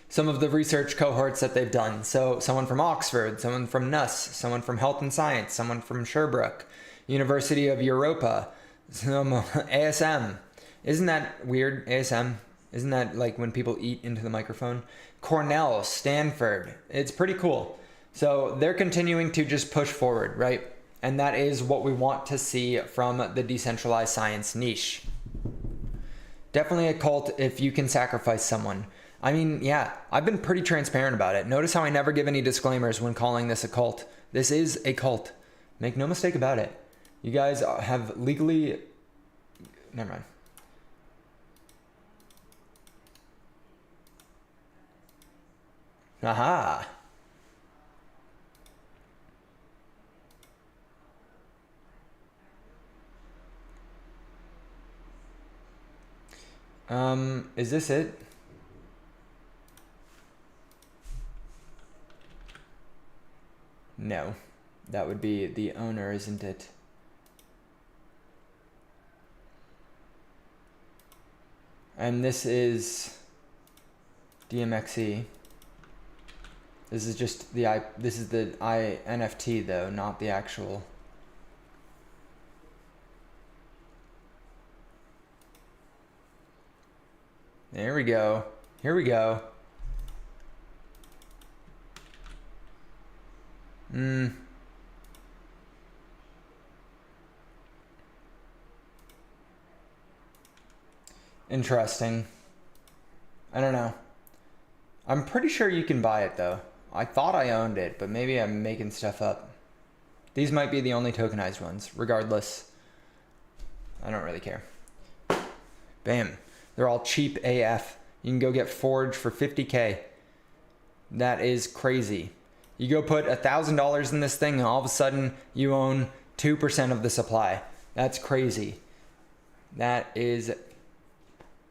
some of the research cohorts that they've done. So someone from Oxford, someone from NUS, someone from Health and Science, someone from Sherbrooke, University of Europa, some ASM. Isn't that weird, ASM? Isn't that like when people eat into the microphone? Cornell, Stanford. It's pretty cool. So they're continuing to just push forward, right? And that is what we want to see from the decentralized science niche. Definitely a cult if you can sacrifice someone. I mean, yeah, I've been pretty transparent about it. Notice how I never give any disclaimers when calling this a cult. This is a cult. Make no mistake about it. You guys have legally... Never mind. Aha. Is this it? No, that would be the owner, isn't it? And this is DMXE. This is just the NFT though, not the actual. There we go. Here we go. Interesting. I don't know. I'm pretty sure you can buy it though. I thought I owned it, but maybe I'm making stuff up. These might be the only tokenized ones. Regardless, I don't really care. Bam. They're all cheap AF. You can go get Forge for 50K. That is crazy. You go put $1,000 in this thing and all of a sudden you own 2% of the supply. That's crazy. That is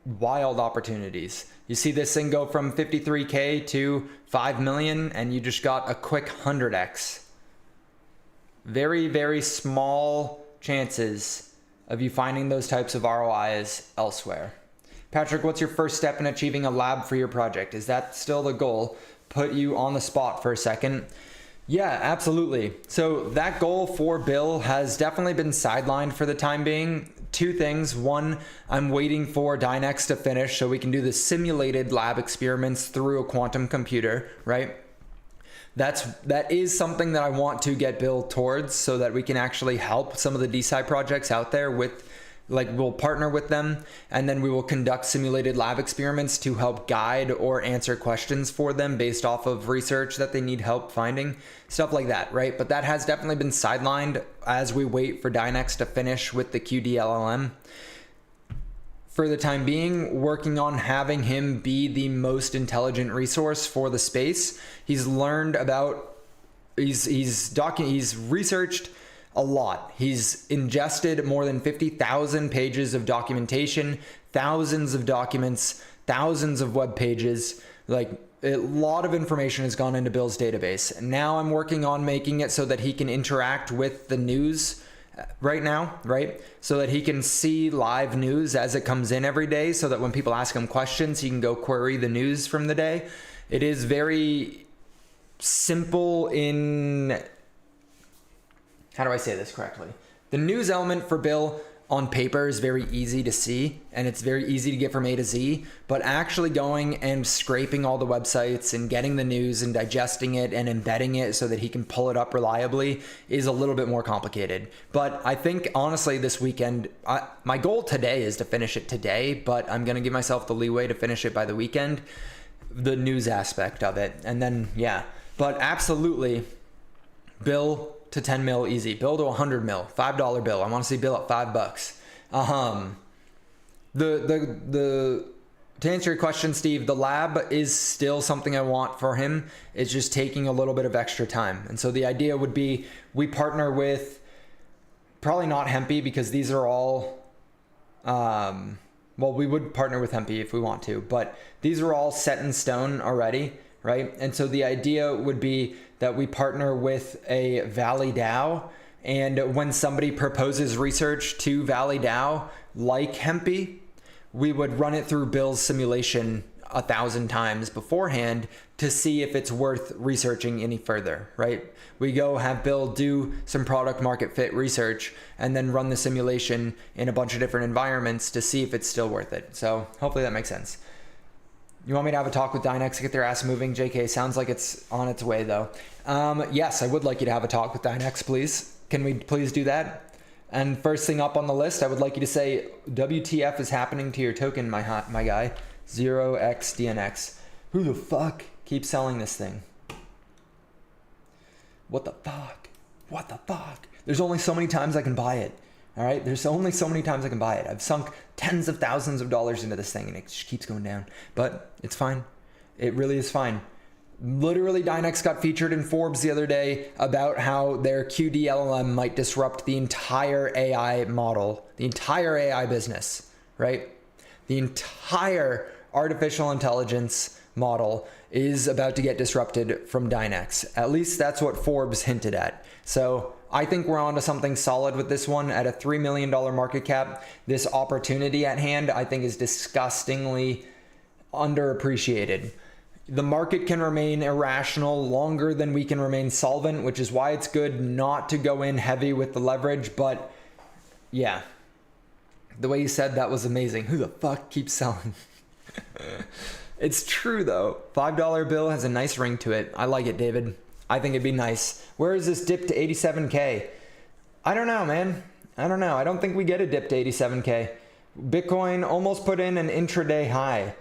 wild opportunities. You see this thing go from 53K to 5 million and you just got a quick 100x. Very, very small chances of you finding those types of ROIs elsewhere. Patrick, what's your first step in achieving a lab for your project? Is that still the goal? Put you on the spot for a second. Yeah, absolutely. So that goal for Bill has definitely been sidelined for the time being. Two things. One, I'm waiting for Dynx to finish so we can do the simulated lab experiments through a quantum computer, right? That is something that I want to get Bill towards so that we can actually help some of the DeSci projects out there with, like, we'll partner with them and then we will conduct simulated lab experiments to help guide or answer questions for them based off of research that they need help finding, stuff like that, right? But that has definitely been sidelined as we wait for Dynx to finish with the QDLLM. For the time being, working on having him be the most intelligent resource for the space. He's learned about, he's researched a lot. He's ingested more than 50,000 pages of documentation, thousands of documents, thousands of web pages. Like, a lot of information has gone into Bill's database. Now I'm working on making it so that he can interact with the news right now, right? So that he can see live news as it comes in every day, so that when people ask him questions, he can go query the news from the day. It is very simple in, how do I say this correctly? The news element for Bill on paper is very easy to see, and it's very easy to get from A to Z, but actually going and scraping all the websites and getting the news and digesting it and embedding it so that he can pull it up reliably is a little bit more complicated. But I think honestly this weekend, my goal today is to finish it today, but I'm gonna give myself the leeway to finish it by the weekend, the news aspect of it. And then, yeah, but absolutely, Bill to 10 mil easy. Bill to 100 mil, $5 bill. I want to see Bill at $5. To answer your question, Steve, the lab is still something I want for him. It's just taking a little bit of extra time. And so the idea would be we partner with, probably not Hempy, because these are all, well, we would partner with Hempy if we want to, but these are all set in stone already, right? And so the idea would be that we partner with a Valley Dow, and when somebody proposes research to Valley Dow, like Hempy, we would run it through Bill's simulation 1,000 times beforehand to see if it's worth researching any further, right? We go have Bill do some product market fit research and then run the simulation in a bunch of different environments to see if it's still worth it. So hopefully that makes sense. You want me to have a talk with Dynx to get their ass moving? JK, sounds like it's on its way though. Yes, I would like you to have a talk with Dynx, please. Can we please do that? And first thing up on the list, I would like you to say, WTF is happening to your token, my guy. 0xDNX. Who the fuck keeps selling this thing? What the fuck? What the fuck? There's only so many times I can buy it. All right, there's only so many times I can buy it. I've sunk tens of thousands of dollars into this thing and it just keeps going down. But it's fine. It really is fine. Literally, Dynx got featured in Forbes the other day about how their QDLLM might disrupt the entire AI model, the entire AI business, right? The entire artificial intelligence model is about to get disrupted from Dynx. At least that's what Forbes hinted at. So I think we're onto something solid with this one at a $3 million market cap. This opportunity at hand, I think, is disgustingly underappreciated. The market can remain irrational longer than we can remain solvent, which is why it's good not to go in heavy with the leverage. But yeah, the way you said that was amazing. Who the fuck keeps selling? It's true though. $5 bill has a nice ring to it. I like it, David. I think it'd be nice. Where is this dip to 87K? I don't know, man. I don't know. I don't think we get a dip to 87K. Bitcoin almost put in an intraday high.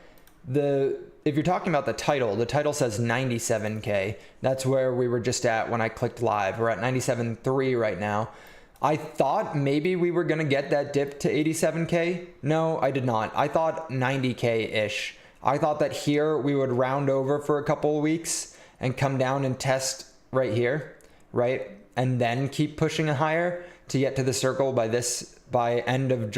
If you're talking about the title says 97K. That's where we were just at when I clicked live. We're at 97.3 right now. I thought maybe we were going to get that dip to 87K. No, I did not. I thought 90K-ish. I thought that here we would round over for a couple of weeks and come down and test right here, right? And then keep pushing higher to get to the circle by end of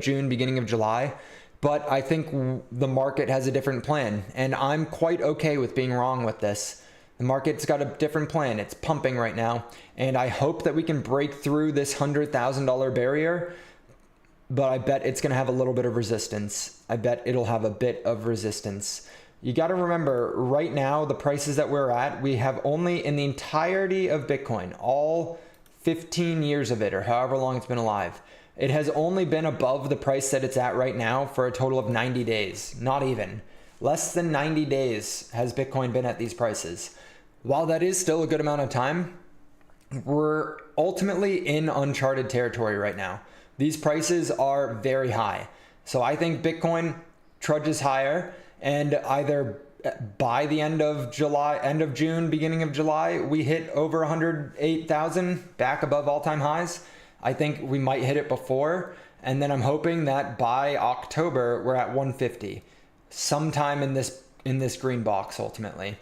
June, beginning of July. But I think the market has a different plan, and I'm quite okay with being wrong with this. The market's got a different plan. It's pumping right now, and I hope that we can break through this $100,000 barrier, but I bet it's going to have a little bit of resistance. I bet it'll have a bit of resistance. You got to remember, right now, the prices that we're at, we have only in the entirety of Bitcoin, all 15 years of it, or however long it's been alive, it has only been above the price that it's at right now for a total of 90 days. Not even. Less than 90 days has Bitcoin been at these prices. While that is still a good amount of time, we're ultimately in uncharted territory right now. These prices are very high. So I think Bitcoin trudges higher, and either by the end of June, beginning of July, we hit over 108,000, back above all-time highs. I think we might hit it before, and then I'm hoping that by October we're at 150, sometime in this green box ultimately.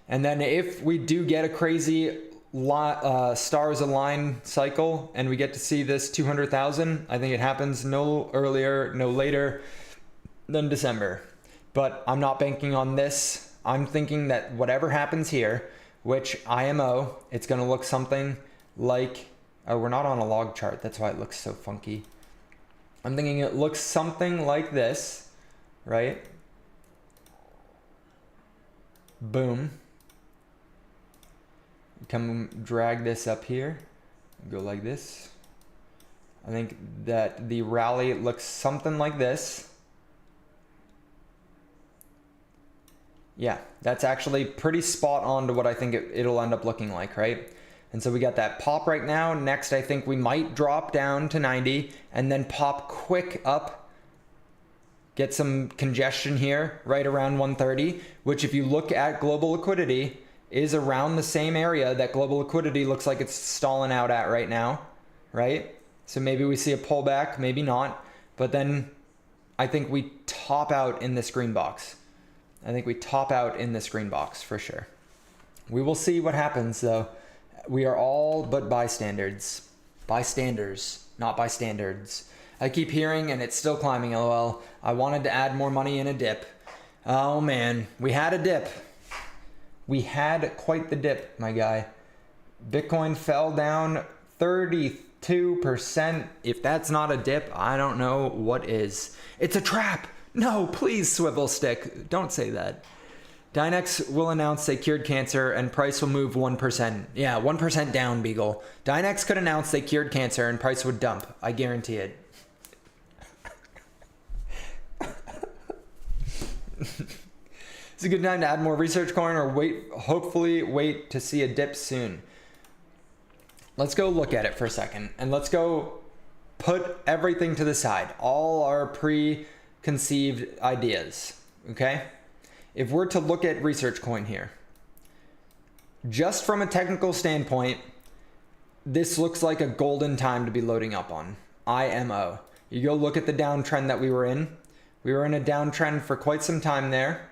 And then if we do get a crazy stars align cycle and we get to see this 200,000, I think it happens no earlier, no later than December. But I'm not banking on this. I'm thinking that whatever happens here, which IMO, it's going to look something like, oh, we're not on a log chart. That's why it looks so funky. I'm thinking it looks something like this, right? Boom. Come drag this up here. Go like this. I think that the rally looks something like this. Yeah, that's actually pretty spot on to what I think it'll end up looking like, right? And so we got that pop right now. Next, I think we might drop down to 90 and then pop quick up, get some congestion here right around 130, which if you look at global liquidity is around the same area that global liquidity looks like it's stalling out at right now, right? So maybe we see a pullback, maybe not, but then I think we top out in this green box. I think we top out in this green box for sure. We will see what happens though. We are all but bystanders. Bystanders, not bystandards. I keep hearing and it's still climbing, lol. I wanted to add more money in a dip. Oh man, we had a dip. We had quite the dip, my guy. Bitcoin fell down 32%. If that's not a dip, I don't know what is. It's a trap. No, please, swivel stick. Don't say that. Dynx will announce they cured cancer and price will move 1%. Yeah, 1% down, Beagle. Dynx could announce they cured cancer and price would dump. I guarantee it. It's a good time to add more Researchcoin or hopefully wait to see a dip soon. Let's go look at it for a second and let's go put everything to the side. All our preconceived ideas, okay? If we're to look at Researchcoin here, just from a technical standpoint, this looks like a golden time to be loading up on. IMO. You go look at the downtrend that we were in. We were in a downtrend for quite some time there.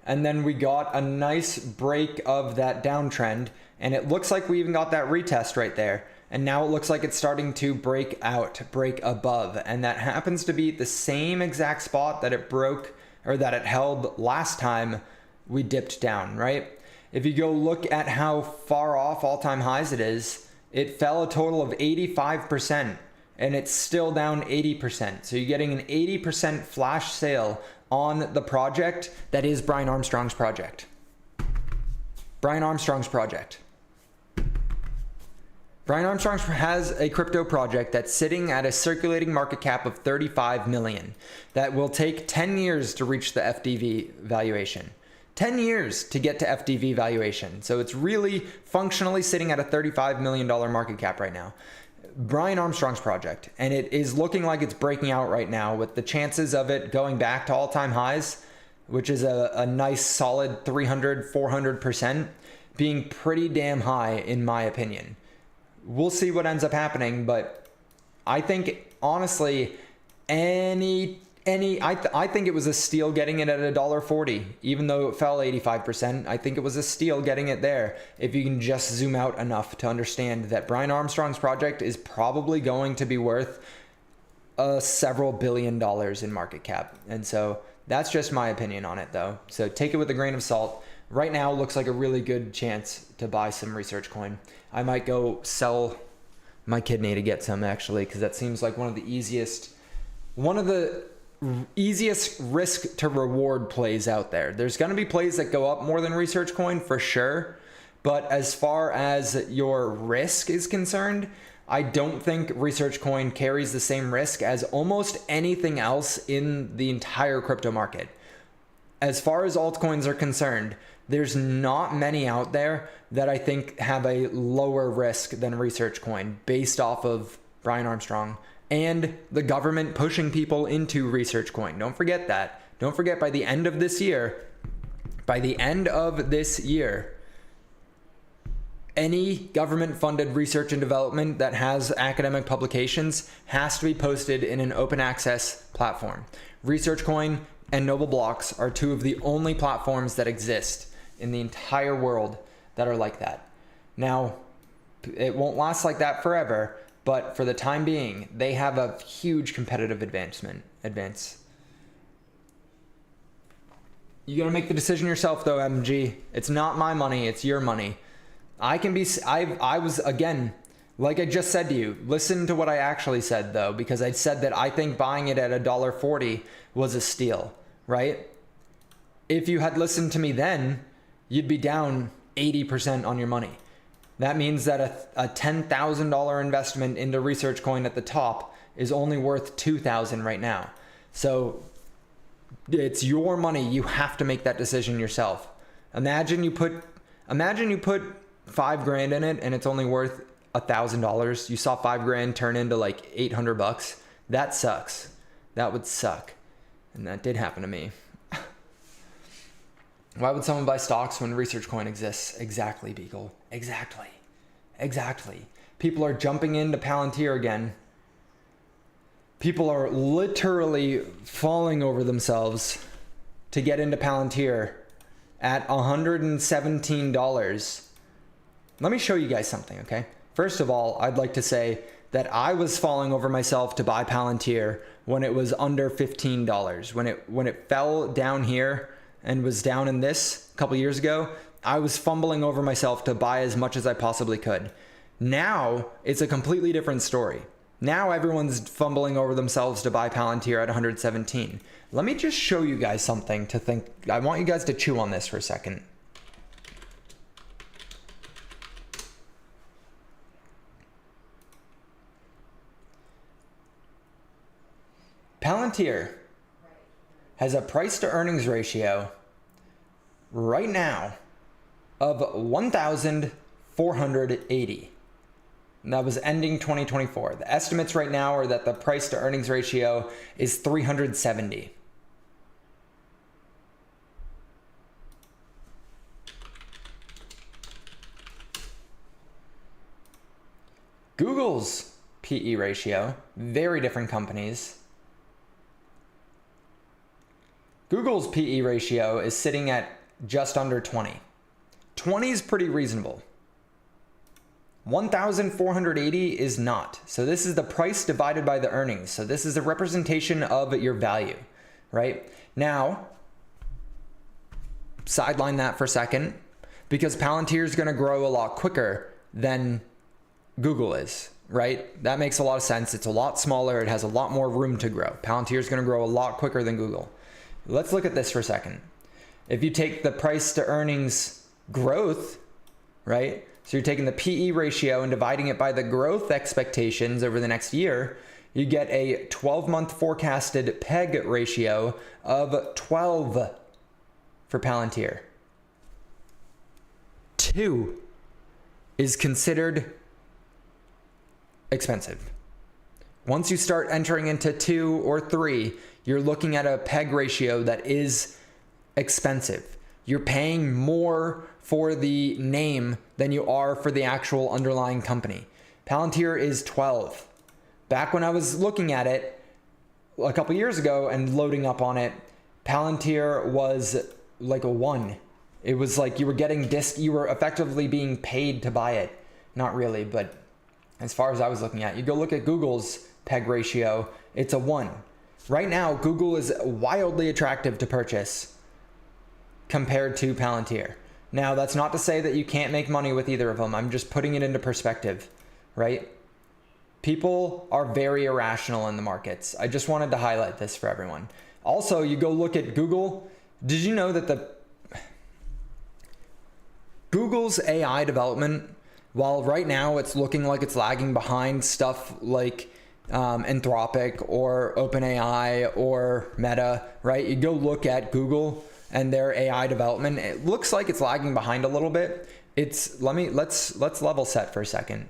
And then we got a nice break of that downtrend. And it looks like we even got that retest right there. And now it looks like it's starting to break out, break above. And that happens to be the same exact spot that it broke or that it held last time we dipped down, right? If you go look at how far off all-time highs it is, it fell a total of 85% and it's still down 80%. So you're getting an 80% flash sale on the project that is Brian Armstrong's project. Brian Armstrong's project. Brian Armstrong has a crypto project that's sitting at a circulating market cap of 35 million that will take 10 years to reach the FDV valuation. 10 years to get to FDV valuation. So it's really functionally sitting at a $35 million market cap right now. Brian Armstrong's project. And it is looking like it's breaking out right now with the chances of it going back to all-time highs, which is a nice solid 300, 400%, being pretty damn high in my opinion. We'll see what ends up happening, but I think honestly, any I think it was a steal getting it at $1.40, even though it fell 85%. I think it was a steal getting it there. If you can just zoom out enough to understand that Brian Armstrong's project is probably going to be worth several $billion in market cap. And so that's just my opinion on it though. So take it with a grain of salt. Right now looks like a really good chance to buy some Researchcoin. I might go sell my kidney to get some actually, because that seems like one of the easiest risk to reward plays out there. There's going to be plays that go up more than Researchcoin for sure. But as far as your risk is concerned, I don't think Researchcoin carries the same risk as almost anything else in the entire crypto market. As far as altcoins are concerned, there's not many out there that I think have a lower risk than Researchcoin based off of Brian Armstrong and the government pushing people into Researchcoin. Don't forget that. Don't forget by the end of this year, any government-funded research and development that has academic publications has to be posted in an open access platform. Researchcoin and Noble Blocks are two of the only platforms that exist in the entire world that are like that. Now, it won't last like that forever, but for the time being, they have a huge competitive advance. You gotta make the decision yourself though, MG. It's not my money, it's your money. I was, again, like I just said to you, listen to what I actually said though, because I said that I think buying it at $1.40 was a steal, right? If you had listened to me then, you'd be down 80% on your money. That means that a $10,000 investment into Researchcoin at the top is only worth $2,000 right now. So it's your money. You have to make that decision yourself. Imagine you put $5,000 in it and it's only worth $1,000. You saw $5,000 turn into like $800. That sucks. That would suck. And that did happen to me. Why would someone buy stocks when Researchcoin exists? Exactly, Beagle. Exactly. People are jumping into Palantir again. People are literally falling over themselves to get into Palantir at $117. Let me show you guys something, okay? First of all, I'd like to say that I was falling over myself to buy Palantir when it was under $15. When it fell down here and was down in this a couple years ago, I was fumbling over myself to buy as much as I possibly could. Now it's a completely different story. Now everyone's fumbling over themselves to buy Palantir at 117. Let me just show you guys something to think. I want you guys to chew on this for a second. Palantir has a price to earnings ratio right now of 1,480. And that was ending 2024. The estimates right now are that the price to earnings ratio is 370. Google's PE ratio, very different companies. Google's PE ratio is sitting at just under 20. 20 is pretty reasonable. 1,480 is not. So this is the price divided by the earnings. So this is a representation of your value, right? Now, sideline that for a second, because Palantir is going to grow a lot quicker than Google is, right? That makes a lot of sense. It's a lot smaller. It has a lot more room to grow. Palantir is going to grow a lot quicker than Google. Let's look at this for a second. If you take the price to earnings growth, right? So you're taking the PE ratio and dividing it by the growth expectations over the next year, you get a 12-month forecasted PEG ratio of 12 for Palantir. 2 is considered expensive. Once you start entering into 2 or 3, you're looking at a PEG ratio that is expensive. You're paying more for the name than you are for the actual underlying company. Palantir is 12. Back when I was looking at it, a couple years ago and loading up on it, Palantir was like a 1. It was like you were getting you were effectively being paid to buy it. Not really, but as far as I was looking at, you go look at Google's PEG ratio, it's a 1. Right now, Google is wildly attractive to purchase compared to Palantir. Now, that's not to say that you can't make money with either of them. I'm just putting it into perspective, right? People are very irrational in the markets. I just wanted to highlight this for everyone. Also, you go look at Google. Did you know that Google's AI development, while right now it's looking like it's lagging behind stuff like Anthropic or OpenAI or Meta, right? You go look at Google and their AI development. It looks like it's lagging behind a little bit. Let's level set for a second.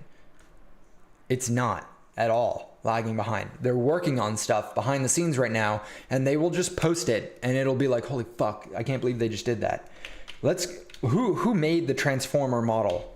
It's not at all lagging behind. They're working on stuff behind the scenes right now, and they will just post it and it'll be like, holy fuck, I can't believe they just did that. Who made the transformer model?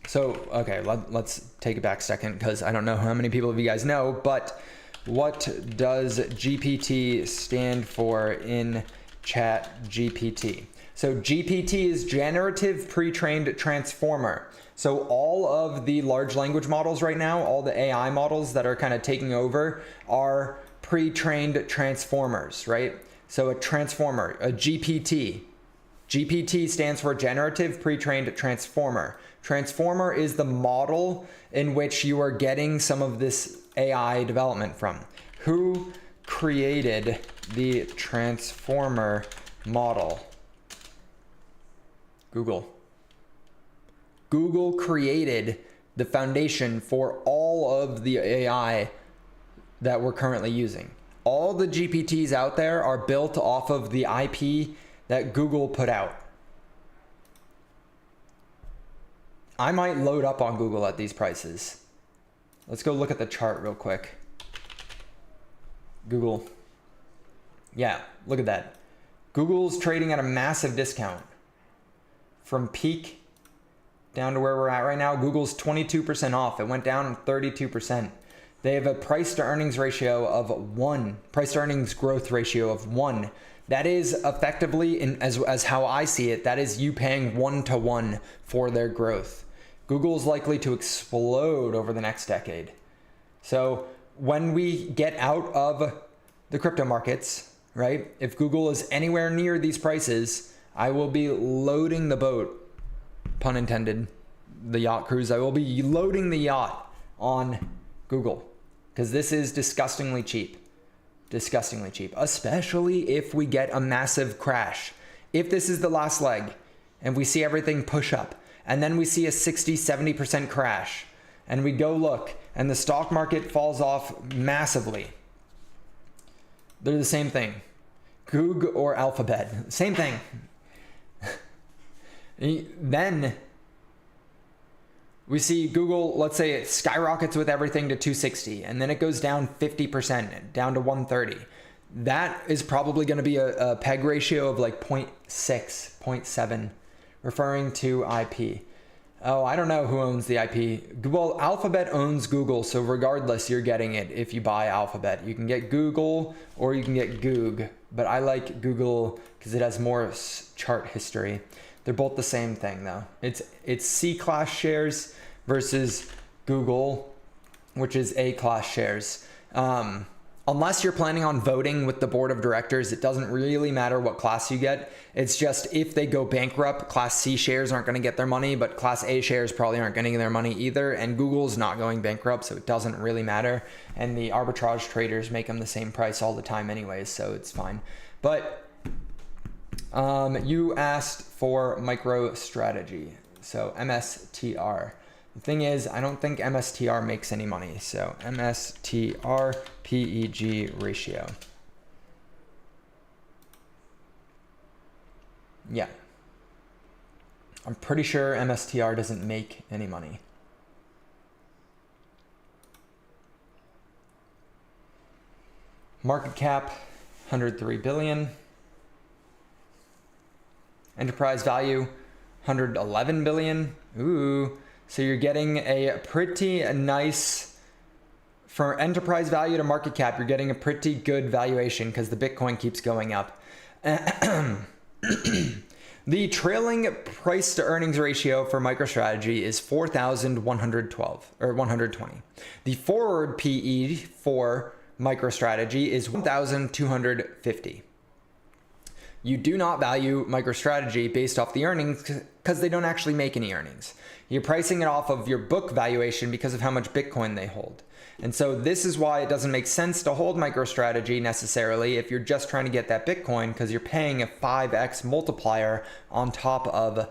So, okay, let's take it back a second because I don't know how many people of you guys know, but what does GPT stand for in Chat GPT? So GPT is generative pre-trained transformer. So all of the large language models right now, all the AI models that are kind of taking over are pre-trained transformers, right? So a transformer, a GPT. GPT stands for generative pre-trained transformer. Transformer is the model in which you are getting some of this AI development from. Who created the transformer model? Google. Google created the foundation for all of the AI that we're currently using. All the GPTs out there are built off of the IP that Google put out. I might load up on Google at these prices. Let's go look at the chart real quick. Google. Yeah, look at that. Google's trading at a massive discount. From peak down to where we're at right now, Google's 22% off. It went down 32%. They have a price to earnings ratio of 1, price to earnings growth ratio of 1. That is effectively, as how I see it, that is you paying 1-to-1 for their growth. Google is likely to explode over the next decade. So when we get out of the crypto markets, right? If Google is anywhere near these prices, I will be loading the boat, pun intended, the yacht cruise. I will be loading the yacht on Google because this is disgustingly cheap. Disgustingly cheap, especially if we get a massive crash. If this is the last leg and we see everything push up and then we see a 60-70% crash and we go look and the stock market falls off massively. They're the same thing. Goog or Alphabet, same thing. Then we see Google, let's say it skyrockets with everything to 260 and then it goes down 50%, down to 130. That is probably going to be a PEG ratio of like 0.6, 0.7, referring to IP. Oh, I don't know who owns the IP. Well, Alphabet owns Google, so regardless, you're getting it if you buy Alphabet. You can get Google or you can get Goog, but I like Google because it has more chart history. They're both the same thing though. It's C-class shares versus Google, which is A-class shares. Unless you're planning on voting with the board of directors, it doesn't really matter what class you get. It's just if they go bankrupt, class C shares aren't going to get their money, but class A shares probably aren't getting their money either. And Google's not going bankrupt, so it doesn't really matter. And the arbitrage traders make them the same price all the time anyways, so it's fine. But you asked for MicroStrategy, so MSTR. The thing is, I don't think MSTR makes any money, so MSTR PEG ratio. Yeah. I'm pretty sure MSTR doesn't make any money. Market cap, 103 billion. Enterprise value, 111 billion. Ooh. So you're getting a pretty nice for enterprise value to market cap, you're getting a pretty good valuation because the Bitcoin keeps going up. The trailing price to earnings ratio for MicroStrategy is 4,112 or 120. The forward PE for MicroStrategy is 1,250. You do not value MicroStrategy based off the earnings because they don't actually make any earnings. You're pricing it off of your book valuation because of how much Bitcoin they hold. And so this is why it doesn't make sense to hold MicroStrategy necessarily if you're just trying to get that Bitcoin, because you're paying a 5x multiplier on top of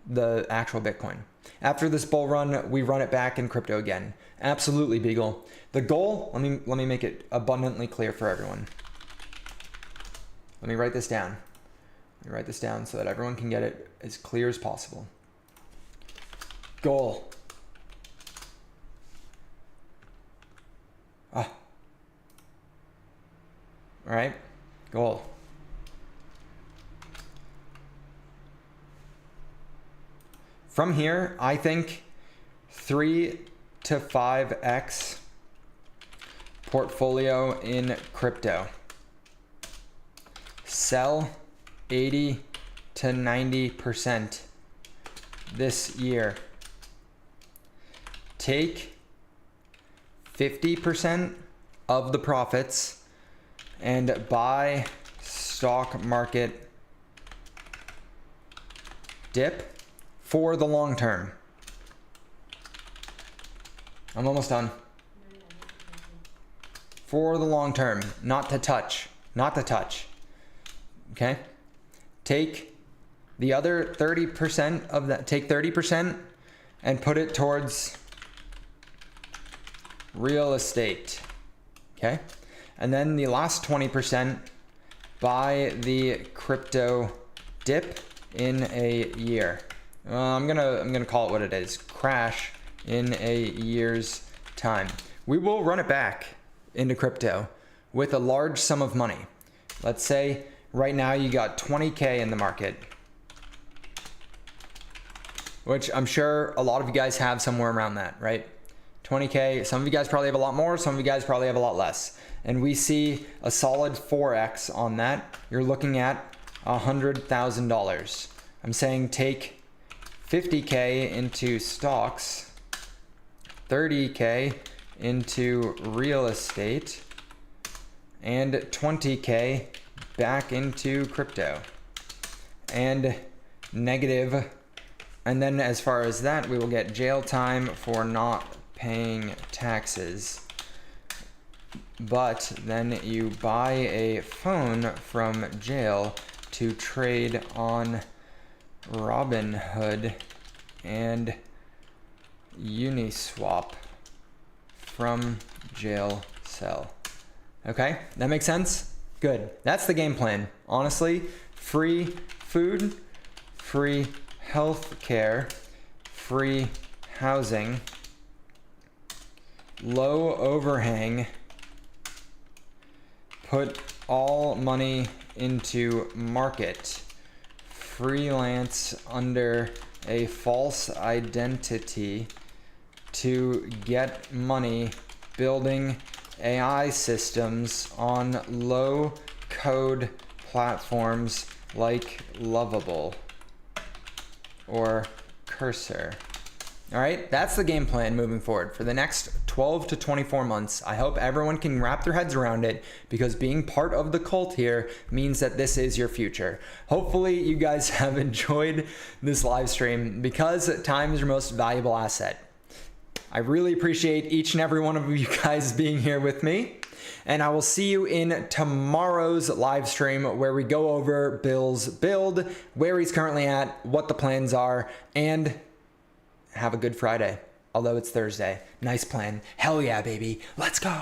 the actual Bitcoin. After this bull run, we run it back in crypto again. Absolutely, Beagle. The goal, let me make it abundantly clear for everyone. Let me write this down. Let me write this down so that everyone can get it as clear as possible. Goal. All right, goal. From here, I think 3 to 5x portfolio in crypto. Sell 80 to 90% this year. Take 50% of the profits and buy stock market dip for the long term. I'm almost done. For the long term, not to touch, not to touch. Okay? Take the other 30% of that, take 30% and put it towards real estate. Okay? And then the last 20%, buy the crypto dip in a year. I'm gonna call it what it is. Crash in a year's time. We will run it back into crypto with a large sum of money. Let's say right now you got 20K in the market, which I'm sure a lot of you guys have somewhere around that, right? 20K, some of you guys probably have a lot more, some of you guys probably have a lot less. And we see a solid 4x on that. You're looking at $100,000. I'm saying take 50K into stocks, 30K into real estate, and 20K back into crypto. And negative, and then as far as that, we will get jail time for not paying taxes. But then you buy a phone from jail to trade on Robinhood and Uniswap from jail cell. Okay, that makes sense? Good. That's the game plan. Honestly, free food, free health care, free housing, low overhang, put all money into market, freelance under a false identity to get money, building AI systems on low code platforms like Lovable or Cursor. All right, that's the game plan moving forward for the next 12 to 24 months. I hope everyone can wrap their heads around it, because being part of the cult here means that this is your future. Hopefully you guys have enjoyed this live stream, because time is your most valuable asset. I really appreciate each and every one of you guys being here with me. And I will see you in tomorrow's live stream, where we go over Bill's build, where he's currently at, what the plans are, and have a good Friday. Although it's Thursday. Nice plan. Hell yeah, baby. Let's go.